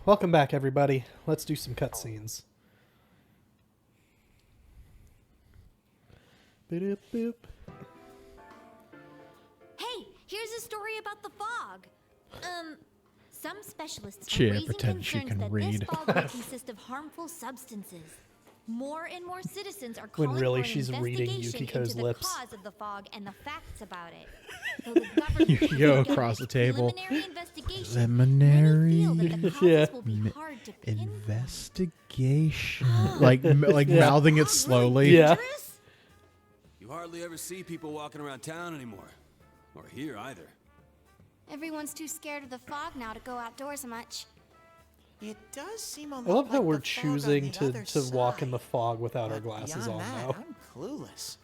Welcome back, everybody. Let's do some cutscenes. Boop, boop. Hey, here's a story about the fog. Some specialists are Chia raising pretends she concerns can that read. this fog may consist of harmful substances. More and more citizens are When calling really for an she's reading investigation Yukiko's into the lips. cause of the fog and the facts about it. Though the government Yukiko has begun across its the table. preliminary investigation, Preliminary many feel that the causes Yeah. will be hard to pinpoint. Investigation. like mouthing it slowly. Yeah. Dangerous? You hardly ever see people walking around town anymore. Or here either. Everyone's too scared of the fog now to go outdoors much. It does seem a lot I love how like we're the fog choosing on the to other walk in the side. fog without our But glasses beyond on that, now. I'm clueless.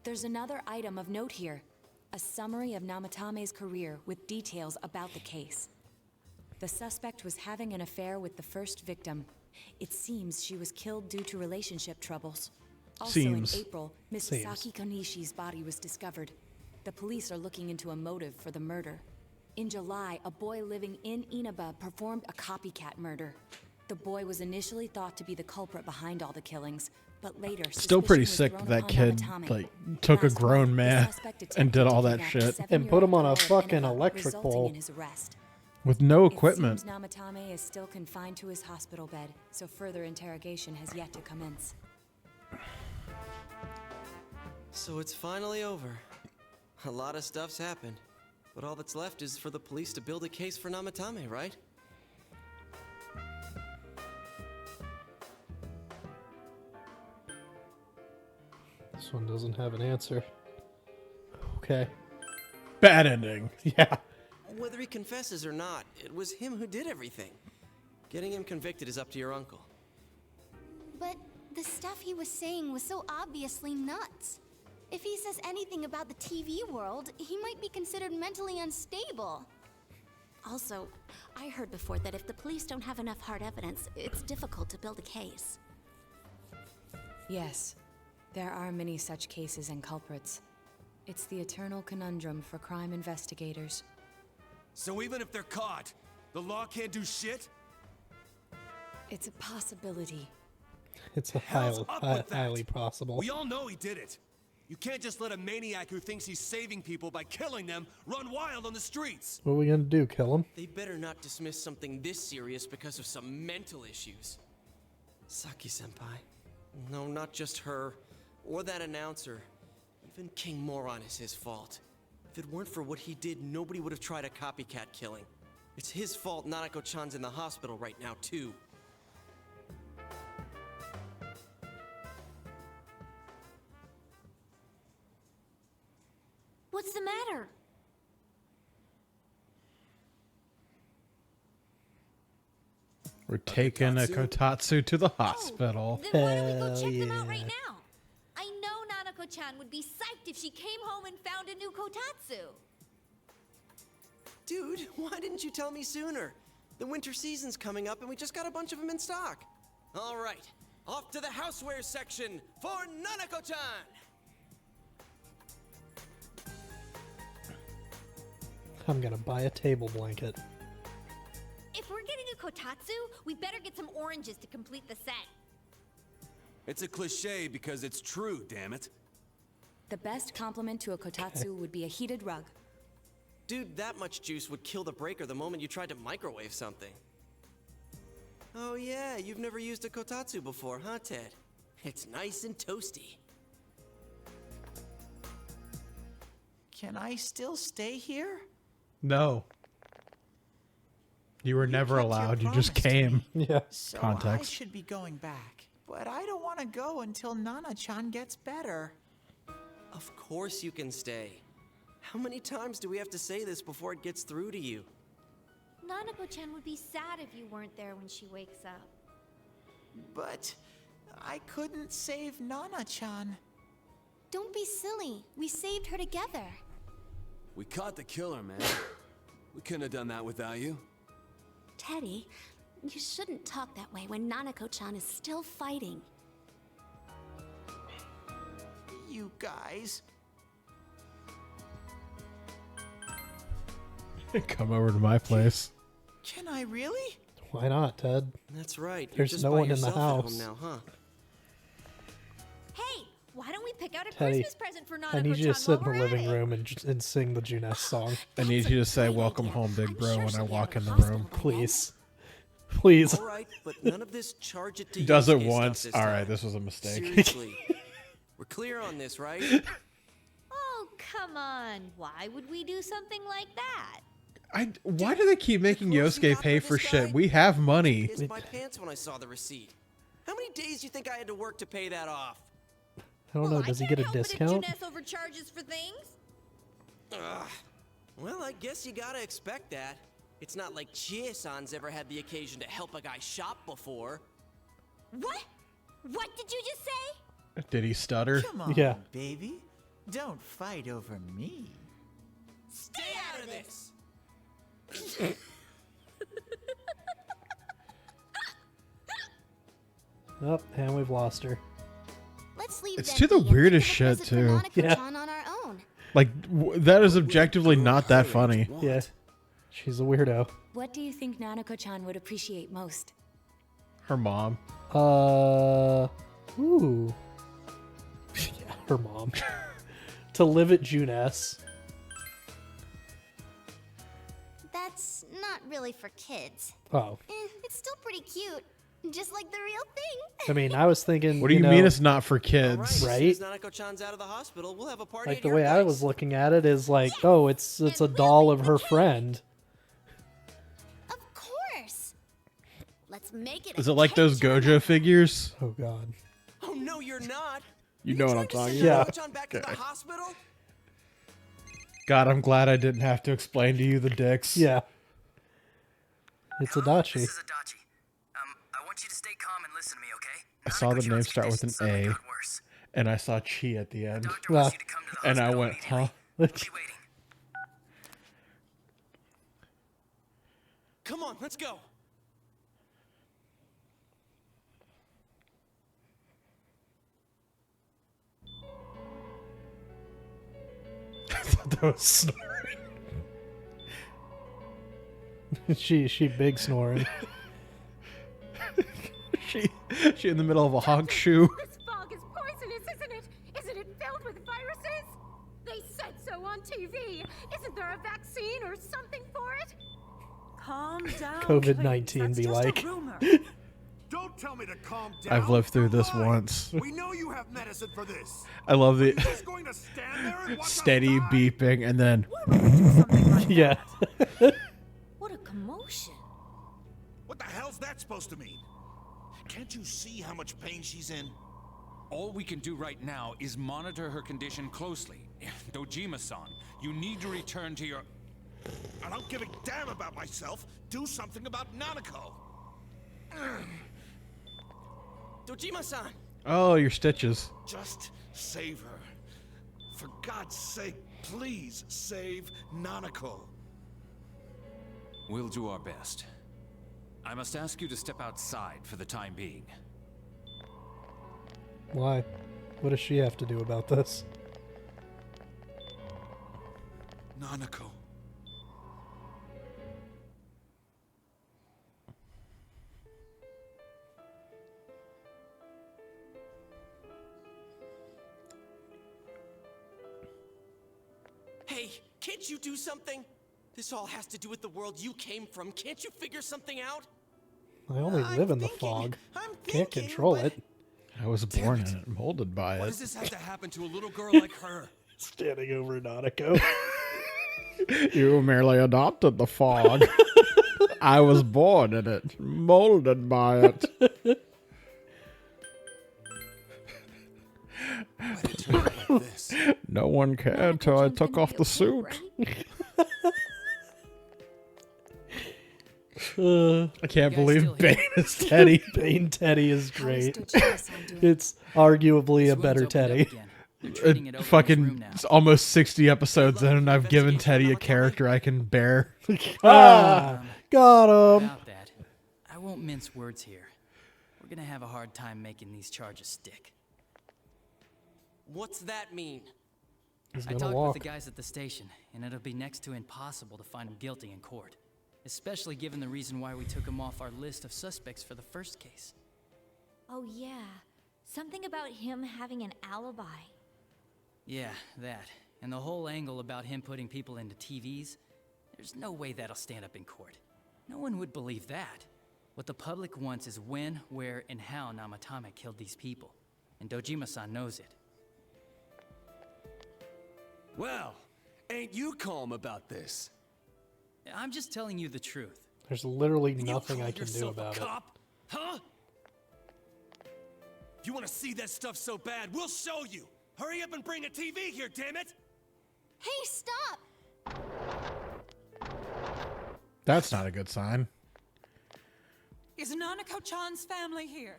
There's another item of note here. A summary of Namatame's career with details about the case. The suspect was having an affair with the first victim. It seems she was killed due to relationship troubles. Also Seems. in April, Miss Saki Konishi's body was discovered. The police are looking into a motive for the murder. In July, a boy living in Inaba performed a copycat murder. The boy was initially thought to be the culprit behind all the killings, but later Still pretty suspicion sick was that thrown upon kid Namatame. took a Last grown month, the man suspect and did attempted all to that kidnap shit. a And put him on a 7-year-old girl fucking in Inaba, electric resulting pole. in his arrest. with no It equipment. seems Namatame is still confined to his hospital bed, so further interrogation has yet to commence. So it's finally over. A lot of stuff's happened. But all that's left is for the police to build a case for Namatame, right? This one doesn't have an answer. Okay. Bad ending. Yeah. Whether he confesses or not, it was him who did everything. Getting him convicted is up to your uncle. But the stuff he was saying was so obviously nuts. If he says anything about the TV world, he might be considered mentally unstable. Also, I heard before that if the police don't have enough hard evidence, it's difficult to build a case. Yes, there are many such cases and culprits. It's the eternal conundrum for crime investigators. So even if they're caught, the law can't do shit? It's a possibility. It's a Hell's up with that. highly possible. We all know he did it. You can't just let a maniac who thinks he's saving people by killing them run wild on the streets. What are we gonna do? Kill him? They better not dismiss something this serious because of some mental issues. Saki-senpai. No, not just her. Or that announcer. Even King Moron is his fault. If it weren't for what he did, nobody would have tried a copycat killing. It's his fault Nanako-chan's in the hospital right now, too. What's the matter? We're taking a Kotatsu to the hospital. Then why don't we go Hell check them out yeah. right now? I know Nanako-chan would be psyched if she came home and found a new kotatsu. Dude, why didn't you tell me sooner? The winter season's coming up and we just got a bunch of them in stock. All right, off to the housewares section for Nanako-chan! I'm gonna buy a table blanket. If we're getting a kotatsu, we better get some oranges to complete the set. It's a cliche because it's true, damn it. The best compliment to a kotatsu would be a heated rug. Dude, that much juice would kill the breaker the moment you tried to microwave something. Oh yeah, you've never used a kotatsu before, huh, Ted? It's nice and toasty. Can I still stay here? No. You were never kept your allowed. You just promise to came. me. Yeah. So Context. I should be going back. But I don't want to go until Nana-chan gets better. Of course you can stay. How many times do we have to say this before it gets through to you? Nanako-chan would be sad if you weren't there when she wakes up. But I couldn't save Nana-chan. Don't be silly. We saved her together. We caught the killer, man. We couldn't have done that without you. Teddy, you shouldn't talk that way when Nanako-chan is still fighting. You guys. Come over to my place. Can I really? Why not, Ted? That's right. You're There's just no by one in the yourself at home house. now, huh? Hey, why don't we pick out a Teddy, Christmas present for Nanako-chan I need you to sit in the while we're at living it? room and sing the Juness song. I need you to say great "Welcome idea. home, big I'm bro" sure when I she'll be walk out in of the hospital room. by then. Please. Please. All right, but none of this charge it to Does it Yusuke stuff once. this All time. right, this was a mistake. Seriously. We're clear on this, right? Oh, come on. Why would we do something like that? Why do they keep making clothes you Yosuke got pay for for this shit? guy? We have money. Pissed my pants when I saw the receipt. How many days do you think I had to work to pay that off? I don't know. Does he get a discount? Juness overcharges for things? Ugh. Well, I guess you gotta expect that. It's not like Chie-san's ever had the occasion to help a guy shop before. What? What did you just say? Did he stutter? Come on, Yeah. baby. Don't fight over me. Stay out of this! Oh, and we've lost her. Let's leave It's them to the be and weirdest pick up a shit, present for too. Nanako-chan on our own. Like, that is objectively not that Her funny. age want. Yeah. She's a weirdo. What do you think Nanako-chan would appreciate most? Her mom. Ooh. Yeah, her mom. To live at Juness. That's not really for kids. Oh. It's still pretty cute. Just like the real thing. I mean, I was thinking. What do you know, mean it's not for All kids? as soon Right? as Nanako-chan's out of the hospital, we'll have a party Like at the your way I place. was looking at it is like, oh, it's a doll of her friend. Of course. Let's make it. Is a it like those cake. Gojo figures? Oh God. Oh no, you're not. You know what I'm Trying to talking send Yeah. about. Nanako-chan back to the hospital? God, I'm glad I didn't have to explain to you the dicks. Yeah. It's Adachi. This is Adachi. I want you to stay calm and listen to me, okay? I saw the name start with an Suddenly A, got worse. and I saw Chi at the end. Doctor wants Ah. you to come to the And I hospital went, immediately. huh? We'll be waiting. Come on, let's go. That was snoring. she big snoring. She in the middle of a honk shoe. This fog is poisonous, isn't it? Isn't it filled with viruses? They said so on TV. Isn't there a vaccine or something for it? Calm down. COVID-19 be like. Don't tell me to calm down. I've lived through You're this lying. once. We know you have medicine for this. I love the You're just going to stand there and watch us steady die? beeping, and then Yeah. What a commotion. What the hell's that supposed to mean? Can't you see how much pain she's in? All we can do right now is monitor her condition closely. Dojima-san, you need to return to your... I don't give a damn about myself. Do something about Nanako. Dojima-san! oh, your stitches. Just save her. For God's sake, please save Nanako. We'll do our best. I must ask you to step outside for the time being. Why? What does she have to do about this? Nanako. Hey, can't you do something? This all has to do with the world you came from. Can't you figure something out? I only live in the fog. Can't control it. I was born in it, molded by Why it. does this have to happen to a little girl like her? Standing over Nanako. You merely adopted the fog. I was born in it, molded by it. Why'd it turn out like this? No one cared till I took off the suit. I can't believe Bane is Teddy. Bane Teddy is great. Dojima-san doing? It's arguably a This better wound's opened up Teddy. again. They're treating it over in his Fucking room now. it's almost 60 episodes in, and I've given Teddy a character I can bear. Ah, got him. About that, I won't mince words here. We're gonna have a hard time making these charges stick. What's that mean? He's I gonna talked walk. with the guys at the station, and it'll be next to impossible to find him guilty in court. especially given the reason why we took him off our list of suspects for the first case. Oh yeah, something about him having an alibi. Yeah, that. And the whole angle about him putting people into TVs, there's no way that'll stand up in court. No one would believe that. What the public wants is when, where, and how Namatame killed these people. And Dojima-san knows it. Well, ain't you calm about this? I'm just telling you the truth. There's literally And nothing you I call can do yourself about a it. cop? Huh? You want to see that stuff so bad? We'll show you. Hurry up and bring a TV here, damn it! Hey, stop! That's not a good sign. Is Nanako-chan's family here?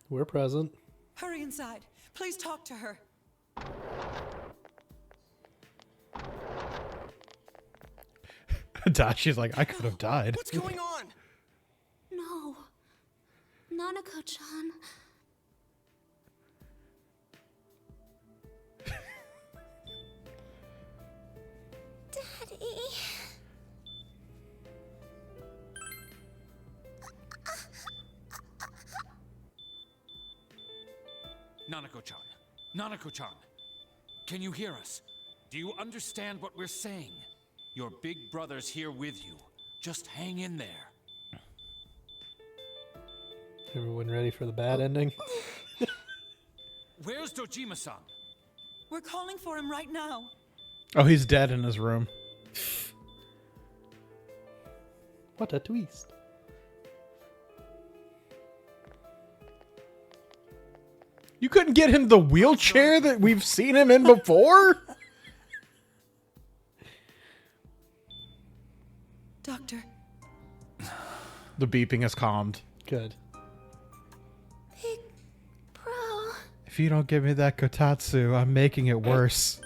We're present. Hurry inside. Please talk to her. She's like, I could have died. What's going on? No. Nanako-chan. Daddy. Nanako-chan. Nanako-chan. Can you hear us? Do you understand what we're saying? Your big brother's here with you. Just hang in there. Everyone ready for the bad ending? Where's Dojima-san? We're calling for him right now. Oh, he's dead in his room. What a twist. You couldn't get him the wheelchair that we've seen him in before? Doctor. The beeping has calmed. Good. Big bro. If you don't give me that kotatsu, I'm making it worse.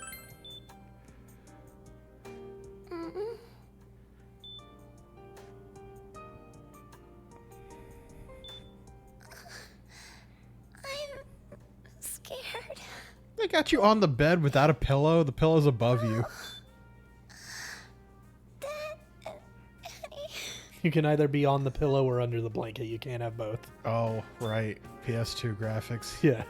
I'm scared. They got you on the bed without a pillow. The pillow's above you. You can either be on the pillow or under the blanket. You can't have both. Oh, right. PS2 graphics. Yeah.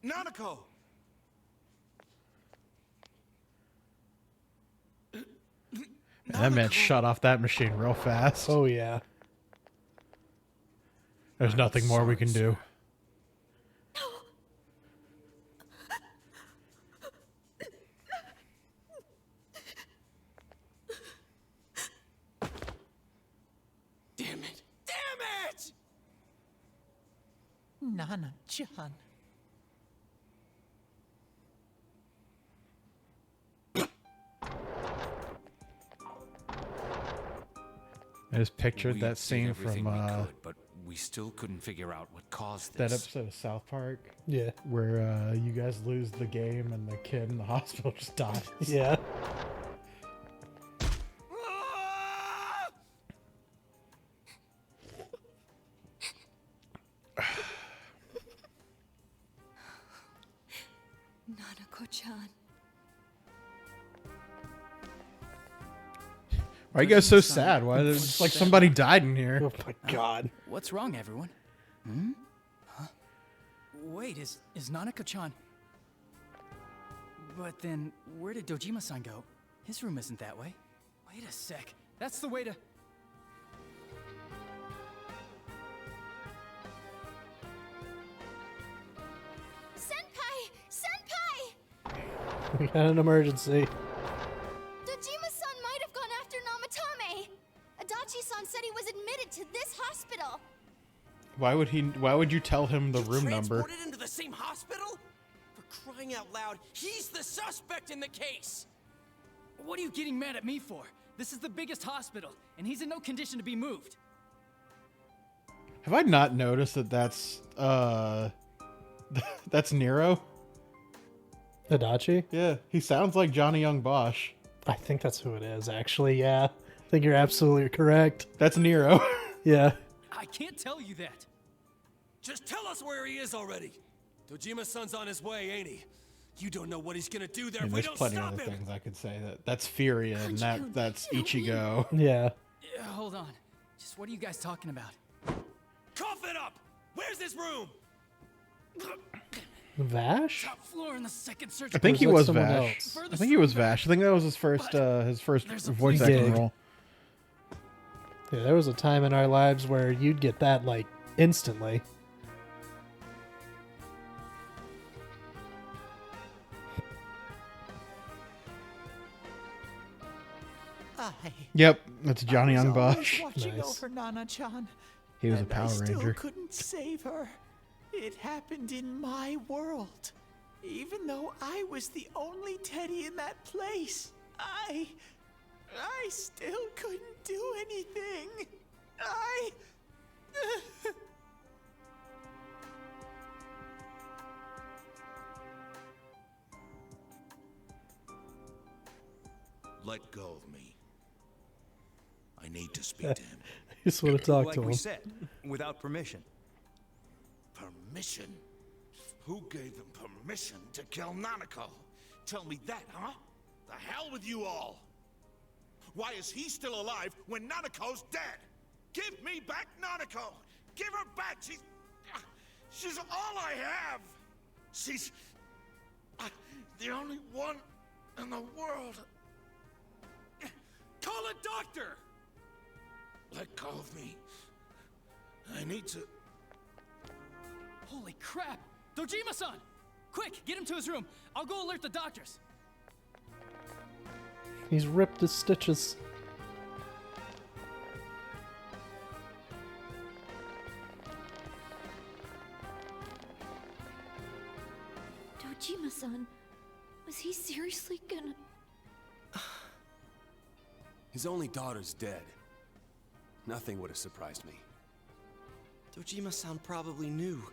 Nanako! That man shut off that machine real fast. Oh, yeah. There's nothing more we can do. Damn it! Damn it! Nana-chan. I just pictured We that did scene everything from we could, but we still couldn't figure out what caused that this. episode of South Park. Yeah. Where you guys lose the game and the kid in the hospital just dies. Yeah. Nanako-chan. Why are you guys so sad? Why is it just like somebody died in here? Oh my god. What's wrong, everyone? Hmm? Huh? Wait, is Nanako-chan... But then, where did Dojima-san go? His room isn't that way. Wait a sec. That's the way to... Senpai! Senpai! We got an emergency. Dojima-san might have gone after Namatame! Adachi-san said he was admitted to this hospital! Why would you tell him the room number? Transported into the same hospital? For crying out loud, he's the suspect in the case! What are you getting mad at me for? This is the biggest hospital, and he's in no condition to be moved. Have I not noticed that that's that's Nero? Adachi? Yeah, he sounds like Johnny Young Bosch. I think that's who it is, actually, yeah. I think you're absolutely correct. That's Nero. Yeah. I can't tell you that. Just tell us where he is already. Dojima-san's on his way, ain't he? You don't know what he's gonna do there And if we there's don't plenty of stop other him. things I could say. That's Furia, and that's Ichigo. Yeah. Yeah, hold on. Just what are you guys talking about? Cough it up! Where's this room? Vash? Top floor in the second I surgical. think he that was someone Vash. else? I think he was Vash. I think that was his first voice acting gig. role. Yeah, there was a time in our lives where you'd get that like instantly. Yep, that's Johnny I was Young always Bosch. watching Nice. over Nana-chan. He was a and Power I still Ranger. couldn't save her. It happened in my world. Even though I was the only Teddy in that place, I still couldn't do anything. Let go of me. I need to speak to him. I just want to talk Like to we him. said, without permission. Permission? Who gave him permission to kill Nanako? Tell me that, huh? The hell with you all! Why is he still alive when Nanako's dead? Give me back Nanako! Give her back! She's all I have! She's the only one in the world. Call a doctor! Let go of me. I need to... Holy crap! Dojima-san! Quick, get him to his room. I'll go alert the doctors. He's ripped his stitches. Dojima-san, was he seriously gonna... His only daughter's dead. Nothing would have surprised me. Dojima-san probably knew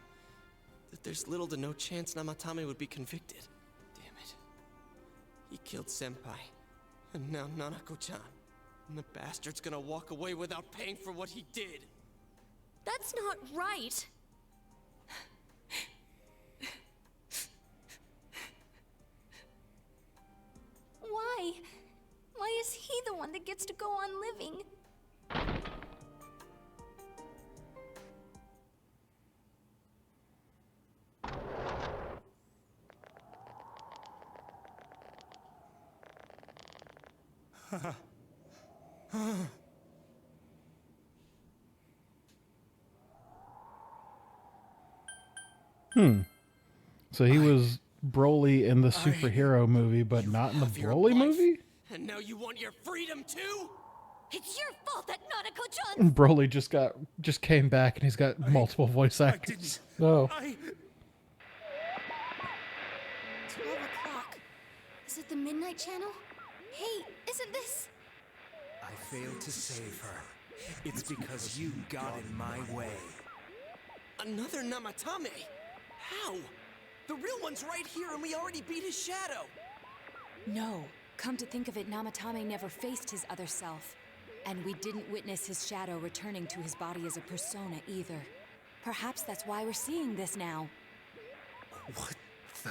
that there's little to no chance Namatame would be convicted. Damn it. He killed Senpai, and now Nanako-chan. And the bastard's gonna walk away without paying for what he did. That's not right. Why? Why is he the one that gets to go on living? So he was Broly in the superhero movie, but not in the Broly movie? And now you want your freedom too? It's your fault that Nanako-chan... Broly just came back and he's got multiple voice actors. Oh. 12 o'clock. Is it the Midnight Channel? Hey, isn't this... I failed to save her. It's because you got in my way. Another Namatame? How? The real one's right here and we already beat his shadow. No. Come to think of it, Namatame never faced his other self. And we didn't witness his shadow returning to his body as a persona either. Perhaps that's why we're seeing this now. What the...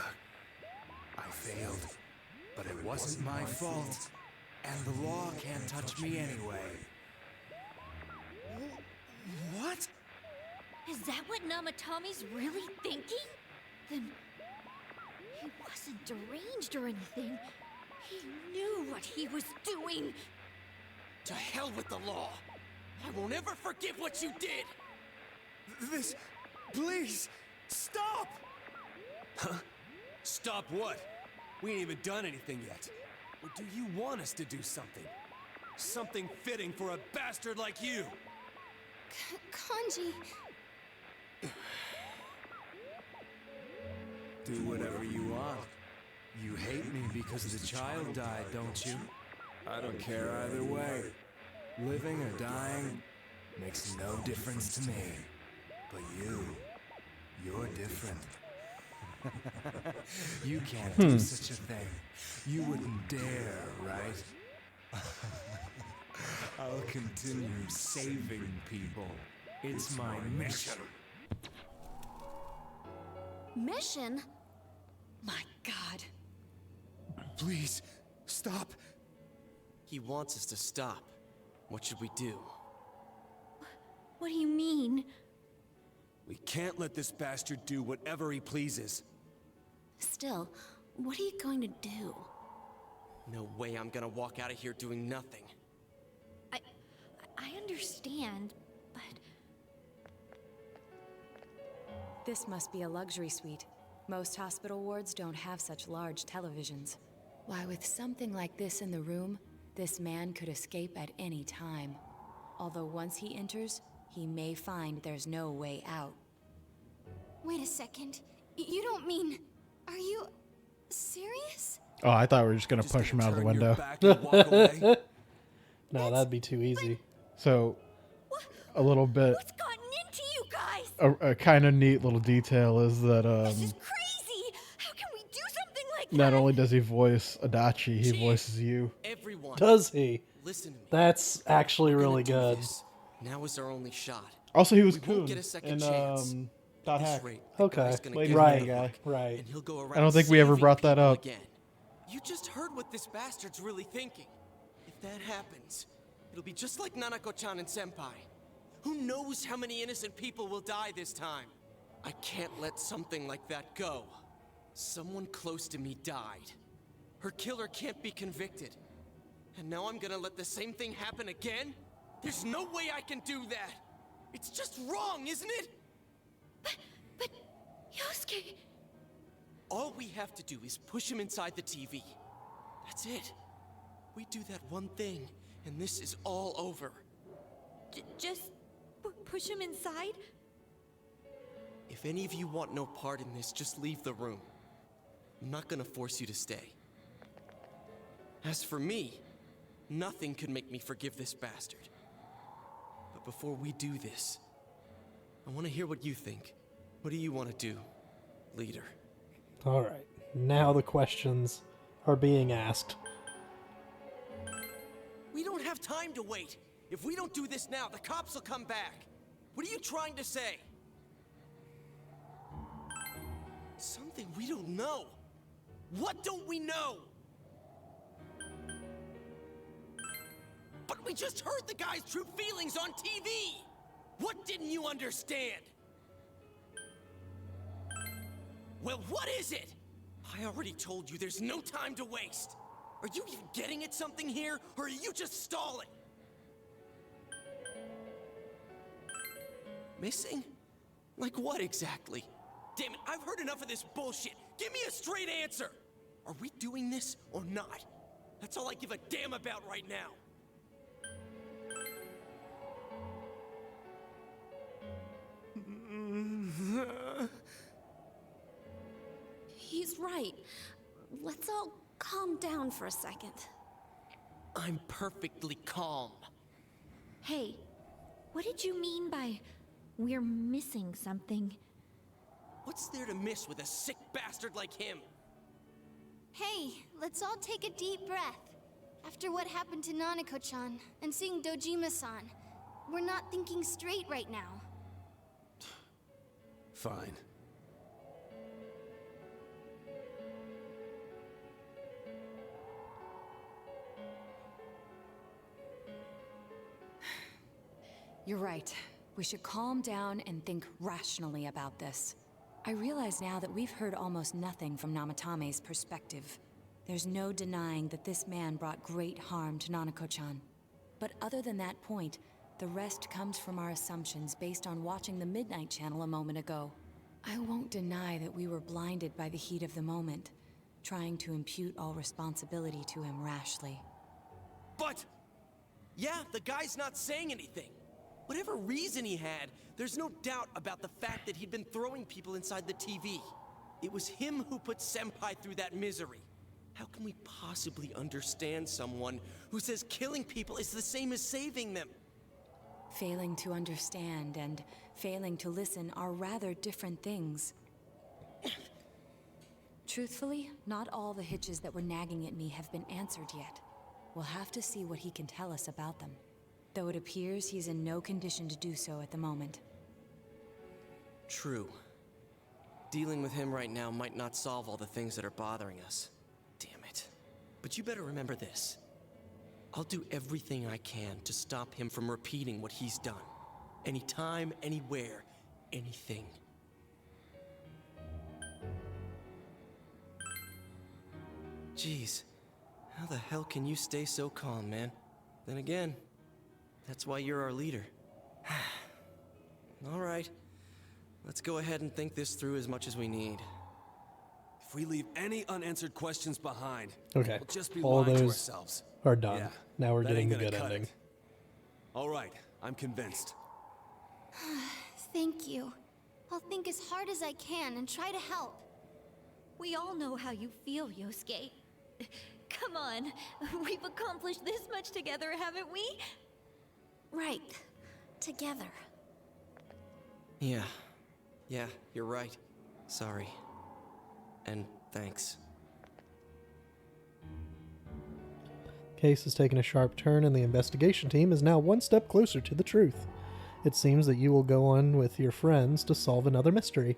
I failed. But it wasn't my fault. And the law can't touch me anyway. What? Is that what Namatame's really thinking? Then... he wasn't deranged or anything. He knew what he was doing. To hell with the law. I won't ever forgive what you did. This... Please! Stop! Huh? Stop what? We ain't even done anything yet. Or do you want us to do something? Something fitting for a bastard like you! Kanji... Do whatever you want. You hate me because the child died, don't you? I don't care either way. Living or dying makes no difference to me. But you're different. You can't do such a thing. You wouldn't dare, right? I'll continue saving people. It's my mission. Mission? My God. Please, stop. He wants us to stop. What should we do? What do you mean? We can't let this bastard do whatever he pleases. Still, what are you going to do? No way I'm gonna walk out of here doing nothing. I understand, but... This must be a luxury suite. Most hospital wards don't have such large televisions. Why, with something like this in the room, this man could escape at any time. Although once he enters, he may find there's no way out. Wait a second. You don't mean... Are you... serious? Oh, I thought we were just gonna push him out of the window. No, that'd be too easy. So, a little bit. What's gotten into you guys? A kind of neat little detail is that This is crazy! How can we do something like that? not only does he voice Adachi, he voices you. Everyone. Does he? Listen to me. That's actually We're gonna really do good. this. Now is our only shot. Also, he was We won't Kun get a second in chance. Dot This Hack. rate, the Okay, guy's gonna Ladies get Man the guy. hook, Right. and he'll go I around don't think we ever saving brought that people up. Again. You just heard what this bastard's really thinking. If that happens, it'll be just like Nanako-chan and Senpai. Who knows how many innocent people will die this time? I can't let something like that go. Someone close to me died. Her killer can't be convicted. And now I'm gonna let the same thing happen again? There's no way I can do that! It's just wrong, isn't it? But... Yosuke... All we have to do is push him inside the TV. That's it. We do that one thing, and this is all over. Just push him inside? If any of you want no part in this, just leave the room. I'm not gonna force you to stay. As for me, nothing could make me forgive this bastard. But before we do this, I want to hear what you think. What do you want to do, leader? All right. Now the questions are being asked. We don't have time to wait. If we don't do this now, the cops will come back. What are you trying to say? Something we don't know. What don't we know? But we just heard the guy's true feelings on TV. What didn't you understand? Well, what is it? I already told you there's no time to waste. Are you even getting at something here, or are you just stalling? Missing? Like what exactly? Damn it, I've heard enough of this bullshit. Give me a straight answer. Are we doing this or not? That's all I give a damn about right now. He's right. Let's all calm down for a second. I'm perfectly calm. Hey, what did you mean by we're missing something? What's there to miss with a sick bastard like him? Hey, let's all take a deep breath. After what happened to Nanako-chan and seeing Dojima-san, we're not thinking straight right now. Fine. You're right. We should calm down and think rationally about this. I realize now that we've heard almost nothing from Namatame's perspective. There's no denying that this man brought great harm to Nanako-chan. But other than that point, the rest comes from our assumptions based on watching the Midnight Channel a moment ago. I won't deny that we were blinded by the heat of the moment, trying to impute all responsibility to him rashly. But, yeah, the guy's not saying anything. Whatever reason he had, there's no doubt about the fact that he'd been throwing people inside the TV. It was him who put Senpai through that misery. How can we possibly understand someone who says killing people is the same as saving them? Failing to understand and failing to listen are rather different things. Truthfully, not all the hitches that were nagging at me have been answered yet. We'll have to see what he can tell us about them. Though it appears he's in no condition to do so at the moment. True. Dealing with him right now might not solve all the things that are bothering us. Damn it. But you better remember this. I'll do everything I can to stop him from repeating what he's done. Anytime, anywhere, anything. Jeez, how the hell can you stay so calm, man? Then again, that's why you're our leader. All right, let's go ahead and think this through as much as we need. If we leave any unanswered questions behind, Okay, we'll just be all lying to those ourselves. are done. Yeah, Now we're that getting the ain't gonna good cut ending. it. All right, I'm convinced. Thank you. I'll think as hard as I can and try to help. We all know how you feel, Yosuke. Come on, we've accomplished this much together, haven't we? Right. Together. Yeah, you're right. Sorry. And thanks. Case has taken a sharp turn, and the investigation team is now one step closer to the truth. It seems that you will go on with your friends to solve another mystery.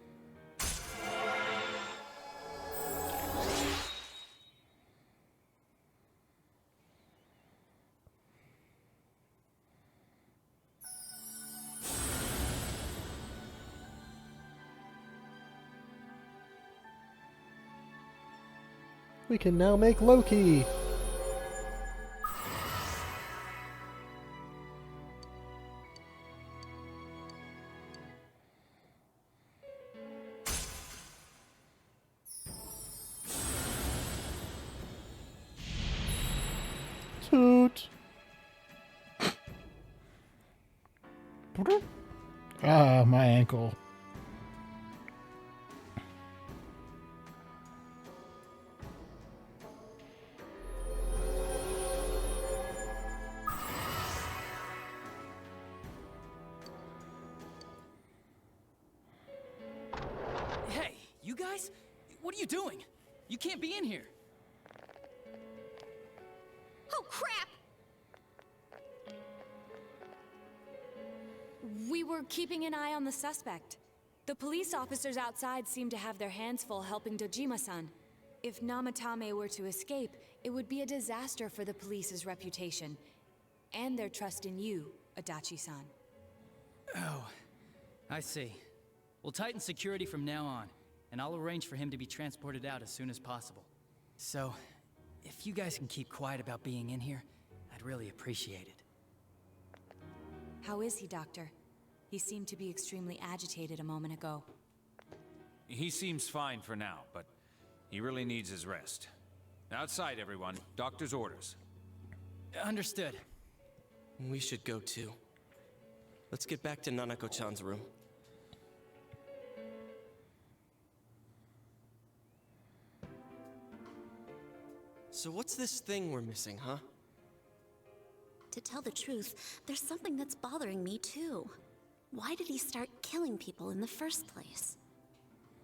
We can now make Loki! Toot! Ah, my ankle. Hey, you guys? What are you doing? You can't be in here. Oh, crap! We were keeping an eye on the suspect. The police officers outside seem to have their hands full helping Dojima-san. If Namatame were to escape, it would be a disaster for the police's reputation. And their trust in you, Adachi-san. Oh, I see. We'll tighten security from now on, and I'll arrange for him to be transported out as soon as possible. So, if you guys can keep quiet about being in here, I'd really appreciate it. How is he, Doctor? He seemed to be extremely agitated a moment ago. He seems fine for now, but he really needs his rest. Outside, everyone. Doctor's orders. Understood. We should go too. Let's get back to Nanako-chan's room. So what's this thing we're missing, huh? To tell the truth, there's something that's bothering me too. Why did he start killing people in the first place?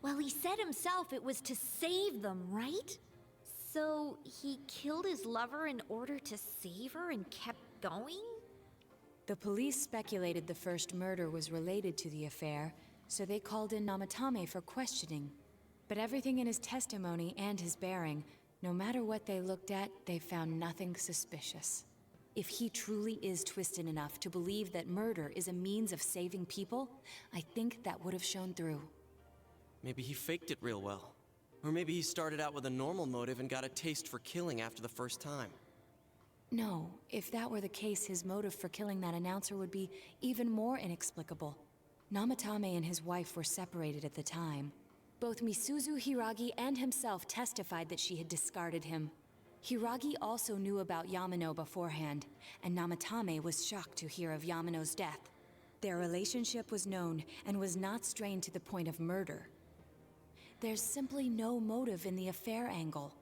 Well, he said himself it was to save them, right? So he killed his lover in order to save her and kept going? The police speculated the first murder was related to the affair, so they called in Namatame for questioning. But everything in his testimony and his bearing, no matter what they looked at, they found nothing suspicious. If he truly is twisted enough to believe that murder is a means of saving people, I think that would have shown through. Maybe he faked it real well. Or maybe he started out with a normal motive and got a taste for killing after the first time. No, if that were the case, his motive for killing that announcer would be even more inexplicable. Namatame and his wife were separated at the time. Both Misuzu Hiragi and himself testified that she had discarded him. Hiragi also knew about Yamano beforehand, and Namatame was shocked to hear of Yamano's death. Their relationship was known and was not strained to the point of murder. There's simply no motive in the affair angle.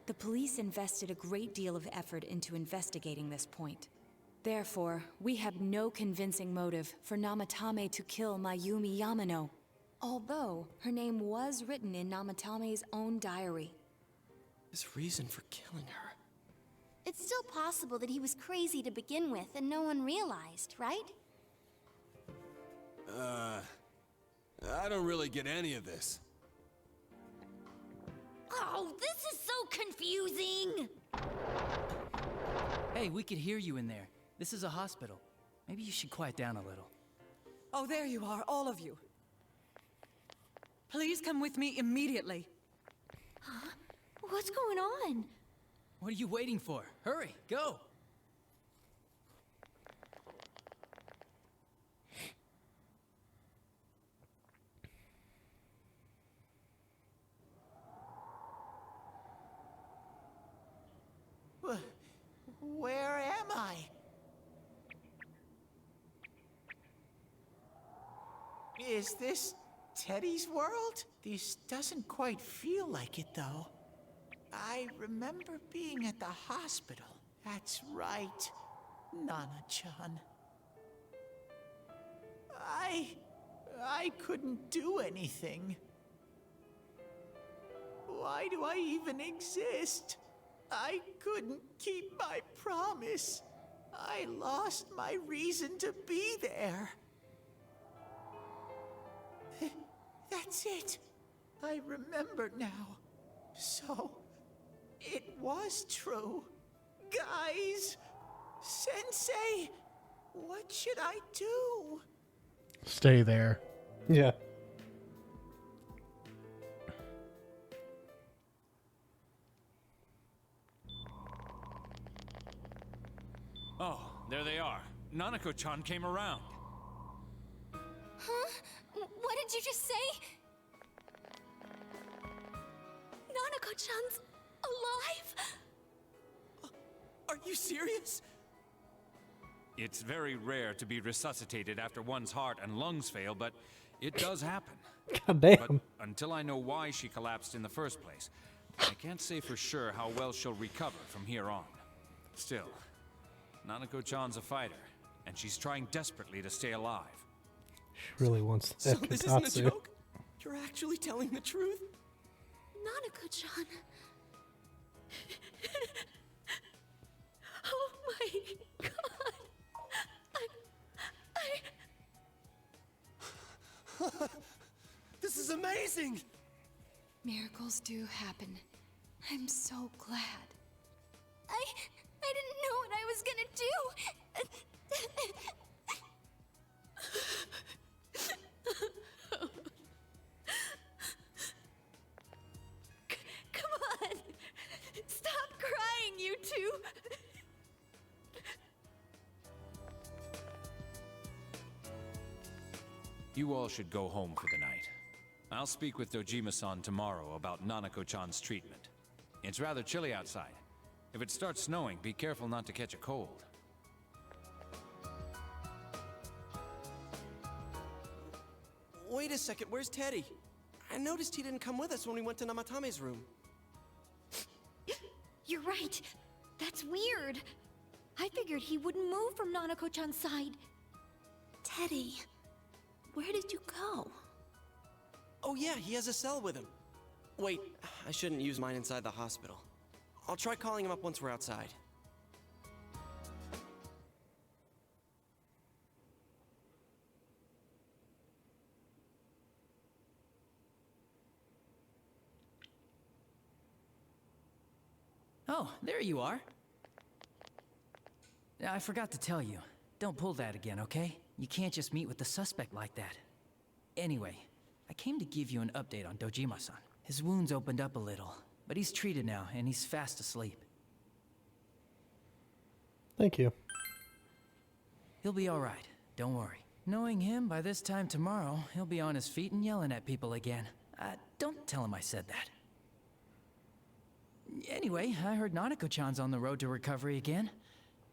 The police invested a great deal of effort into investigating this point. Therefore, we have no convincing motive for Namatame to kill Mayumi Yamano, although her name was written in Namatame's own diary. His reason for killing her. It's still possible that he was crazy to begin with and no one realized, right? I don't really get any of this. Oh, this is so confusing! Hey, we could hear you in there. This is a hospital. Maybe you should quiet down a little. Oh, there you are, all of you. Please come with me immediately. Huh? What's going on? What are you waiting for? Hurry, go! Where am I? Is this Teddy's world? This doesn't quite feel like it, though. I remember being at the hospital. That's right, Nana-chan. I couldn't do anything. Why do I even exist? I couldn't keep my promise. I lost my reason to be there. That's it. I remember now. So, it was true. Guys! Sensei! What should I do? Stay there. Yeah. Oh, there they are. Nanako-chan came around. Huh? What did you just say? Nanako-chan's alive? Are you serious? It's very rare to be resuscitated after one's heart and lungs fail, but it does happen. God damn. But until I know why she collapsed in the first place, I can't say for sure how well she'll recover from here on. Still, Nanako-chan's a fighter, and she's trying desperately to stay alive. She really wants So that this isn't a Katatsu. joke? You're actually telling the truth? Nanako-chan. Oh my god. This is amazing! Miracles do happen. I'm so glad. I didn't know what I was gonna do. Come on! Stop crying, you two! You all should go home for the night. I'll speak with Dojima-san tomorrow about Nanako-chan's treatment. It's rather chilly outside. If it starts snowing, be careful not to catch a cold. Wait a second, where's Teddy? I noticed he didn't come with us when we went to Namatame's room. You're right. That's weird. I figured he wouldn't move from Nanako-chan's side. Teddy, where did you go? Oh yeah, he has a cell with him. Wait, I shouldn't use mine inside the hospital. I'll try calling him up once we're outside. Oh, there you are. I forgot to tell you. Don't pull that again, okay? You can't just meet with the suspect like that. Anyway, I came to give you an update on Dojima-san. His wounds opened up a little, but he's treated now, and he's fast asleep. Thank you. He'll be alright, don't worry. Knowing him, by this time tomorrow, he'll be on his feet and yelling at people again. Don't tell him I said that. Anyway, I heard Nanako-chan's on the road to recovery again.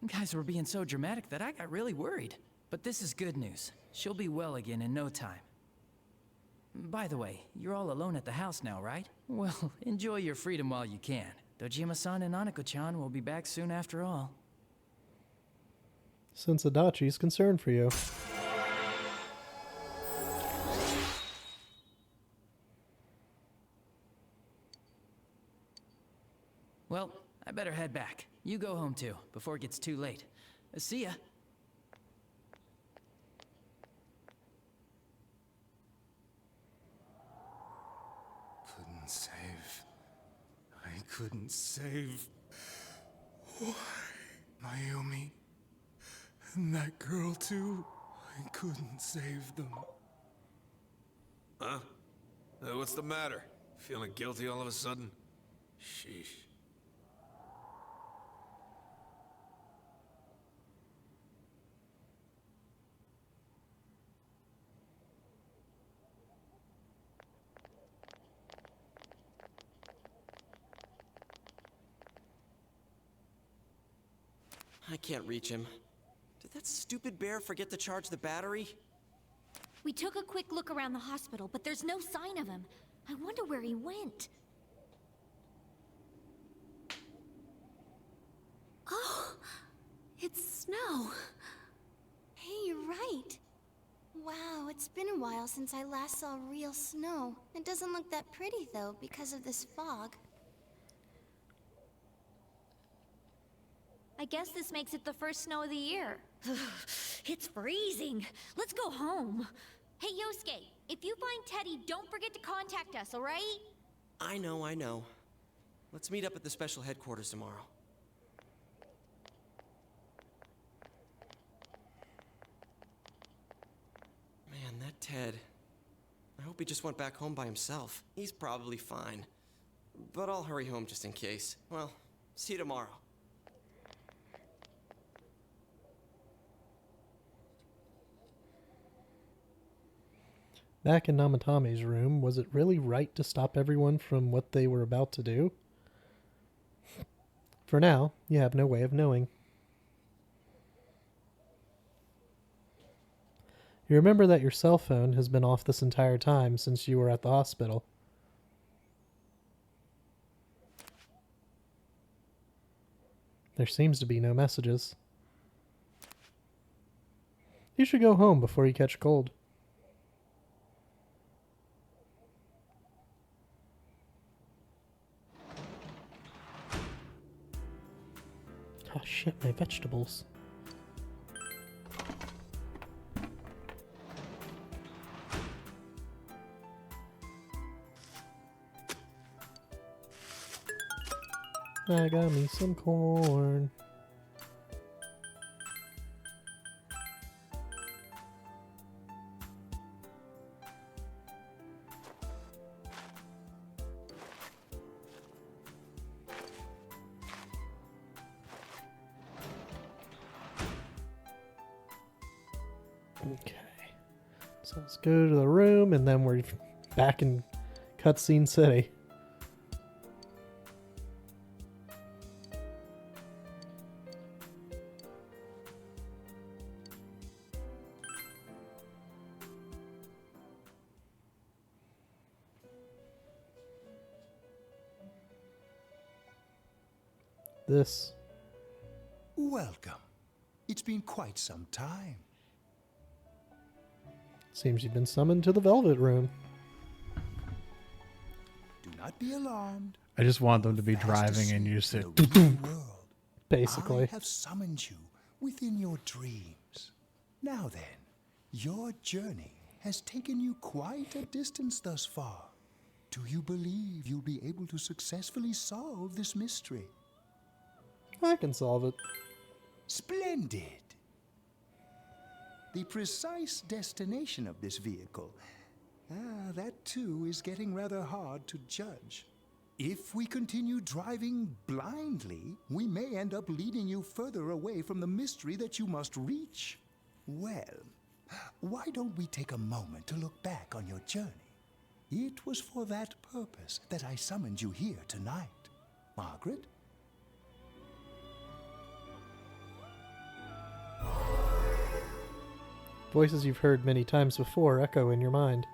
You guys were being so dramatic that I got really worried. But this is good news. She'll be well again in no time. By the way, you're all alone at the house now, right? Well, enjoy your freedom while you can. Dojima-san and Nanako-chan will be back soon after all. Since Adachi's concerned for you. Well, I better head back. You go home too, before it gets too late. See ya. Couldn't save couldn't save... Why? Mayumi. And that girl, too. I couldn't save them. Huh? What's the matter? Feeling guilty all of a sudden? Sheesh. I can't reach him. Did that stupid bear forget to charge the battery? We took a quick look around the hospital, but there's no sign of him. I wonder where he went. Oh, it's snow. Hey, you're right. Wow, it's been a while since I last saw real snow. It doesn't look that pretty, though, because of this fog. I guess this makes it the first snow of the year. It's freezing. Let's go home. Hey, Yosuke, if you find Teddy, don't forget to contact us, all right? I know. Let's meet up at the special headquarters tomorrow. Man, that Ted. I hope he just went back home by himself. He's probably fine. But I'll hurry home just in case. Well, see you tomorrow. Back in Namatami's room, was it really right to stop everyone from what they were about to do? For now, you have no way of knowing. You remember that your cell phone has been off this entire time since you were at the hospital. There seems to be no messages. You should go home before you catch a cold. Oh shit, my vegetables. I got me some corn. Okay, so let's go to the room, and then we're back in Cutscene City. This. Welcome. It's been quite some time. Seems you've been summoned to the Velvet Room. Do not be alarmed. I just want them to be driving and you sit. Basically. I have summoned you within your dreams. Now then, your journey has taken you quite a distance thus far. Do you believe you'll be able to successfully solve this mystery? I can solve it. Splendid. The precise destination of this vehicle, that too is getting rather hard to judge. If we continue driving blindly, we may end up leading you further away from the mystery that you must reach. Well, why don't we take a moment to look back on your journey? It was for that purpose that I summoned you here tonight. Margaret? Voices you've heard many times before echo in your mind.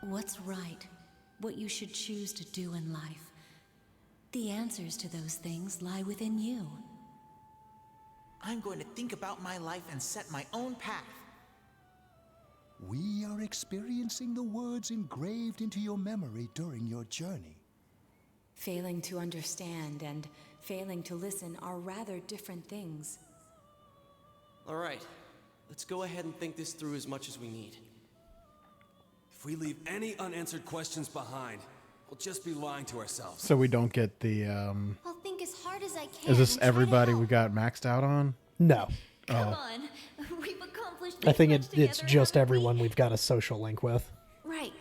What's right? What you should choose to do in life? The answers to those things lie within you. I'm going to think about my life and set my own path. We are experiencing the words engraved into your memory during your journey. Failing to understand and failing to listen are rather different things. All right, let's go ahead and think this through as much as we need. If we leave any unanswered questions behind, We'll just be lying to ourselves. So we don't get the, I'll think as hard as I can. Is this and try to everybody help. we got maxed out on? No. Come on. We've accomplished I this think much it's together, just haven't we? everyone we've got a social link with. Right.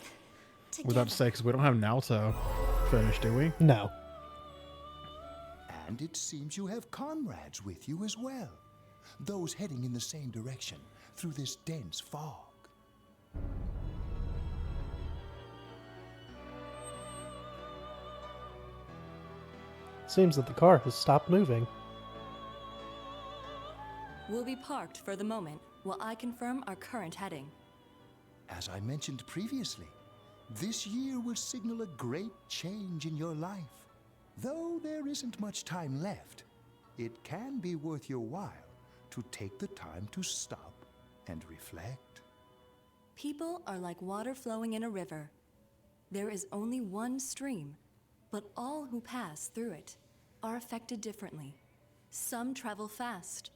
Without to say, because we don't have Naoto finished, do we? No. And it seems you have comrades with you as well. Those heading in the same direction through this dense fog. Seems that the car has stopped moving. We'll be parked for the moment while I confirm our current heading. As I mentioned previously, this year will signal a great change in your life. Though there isn't much time left, it can be worth your while to take the time to stop and reflect. People are like water flowing in a river. There is only one stream, but all who pass through it are affected differently. Some travel fast,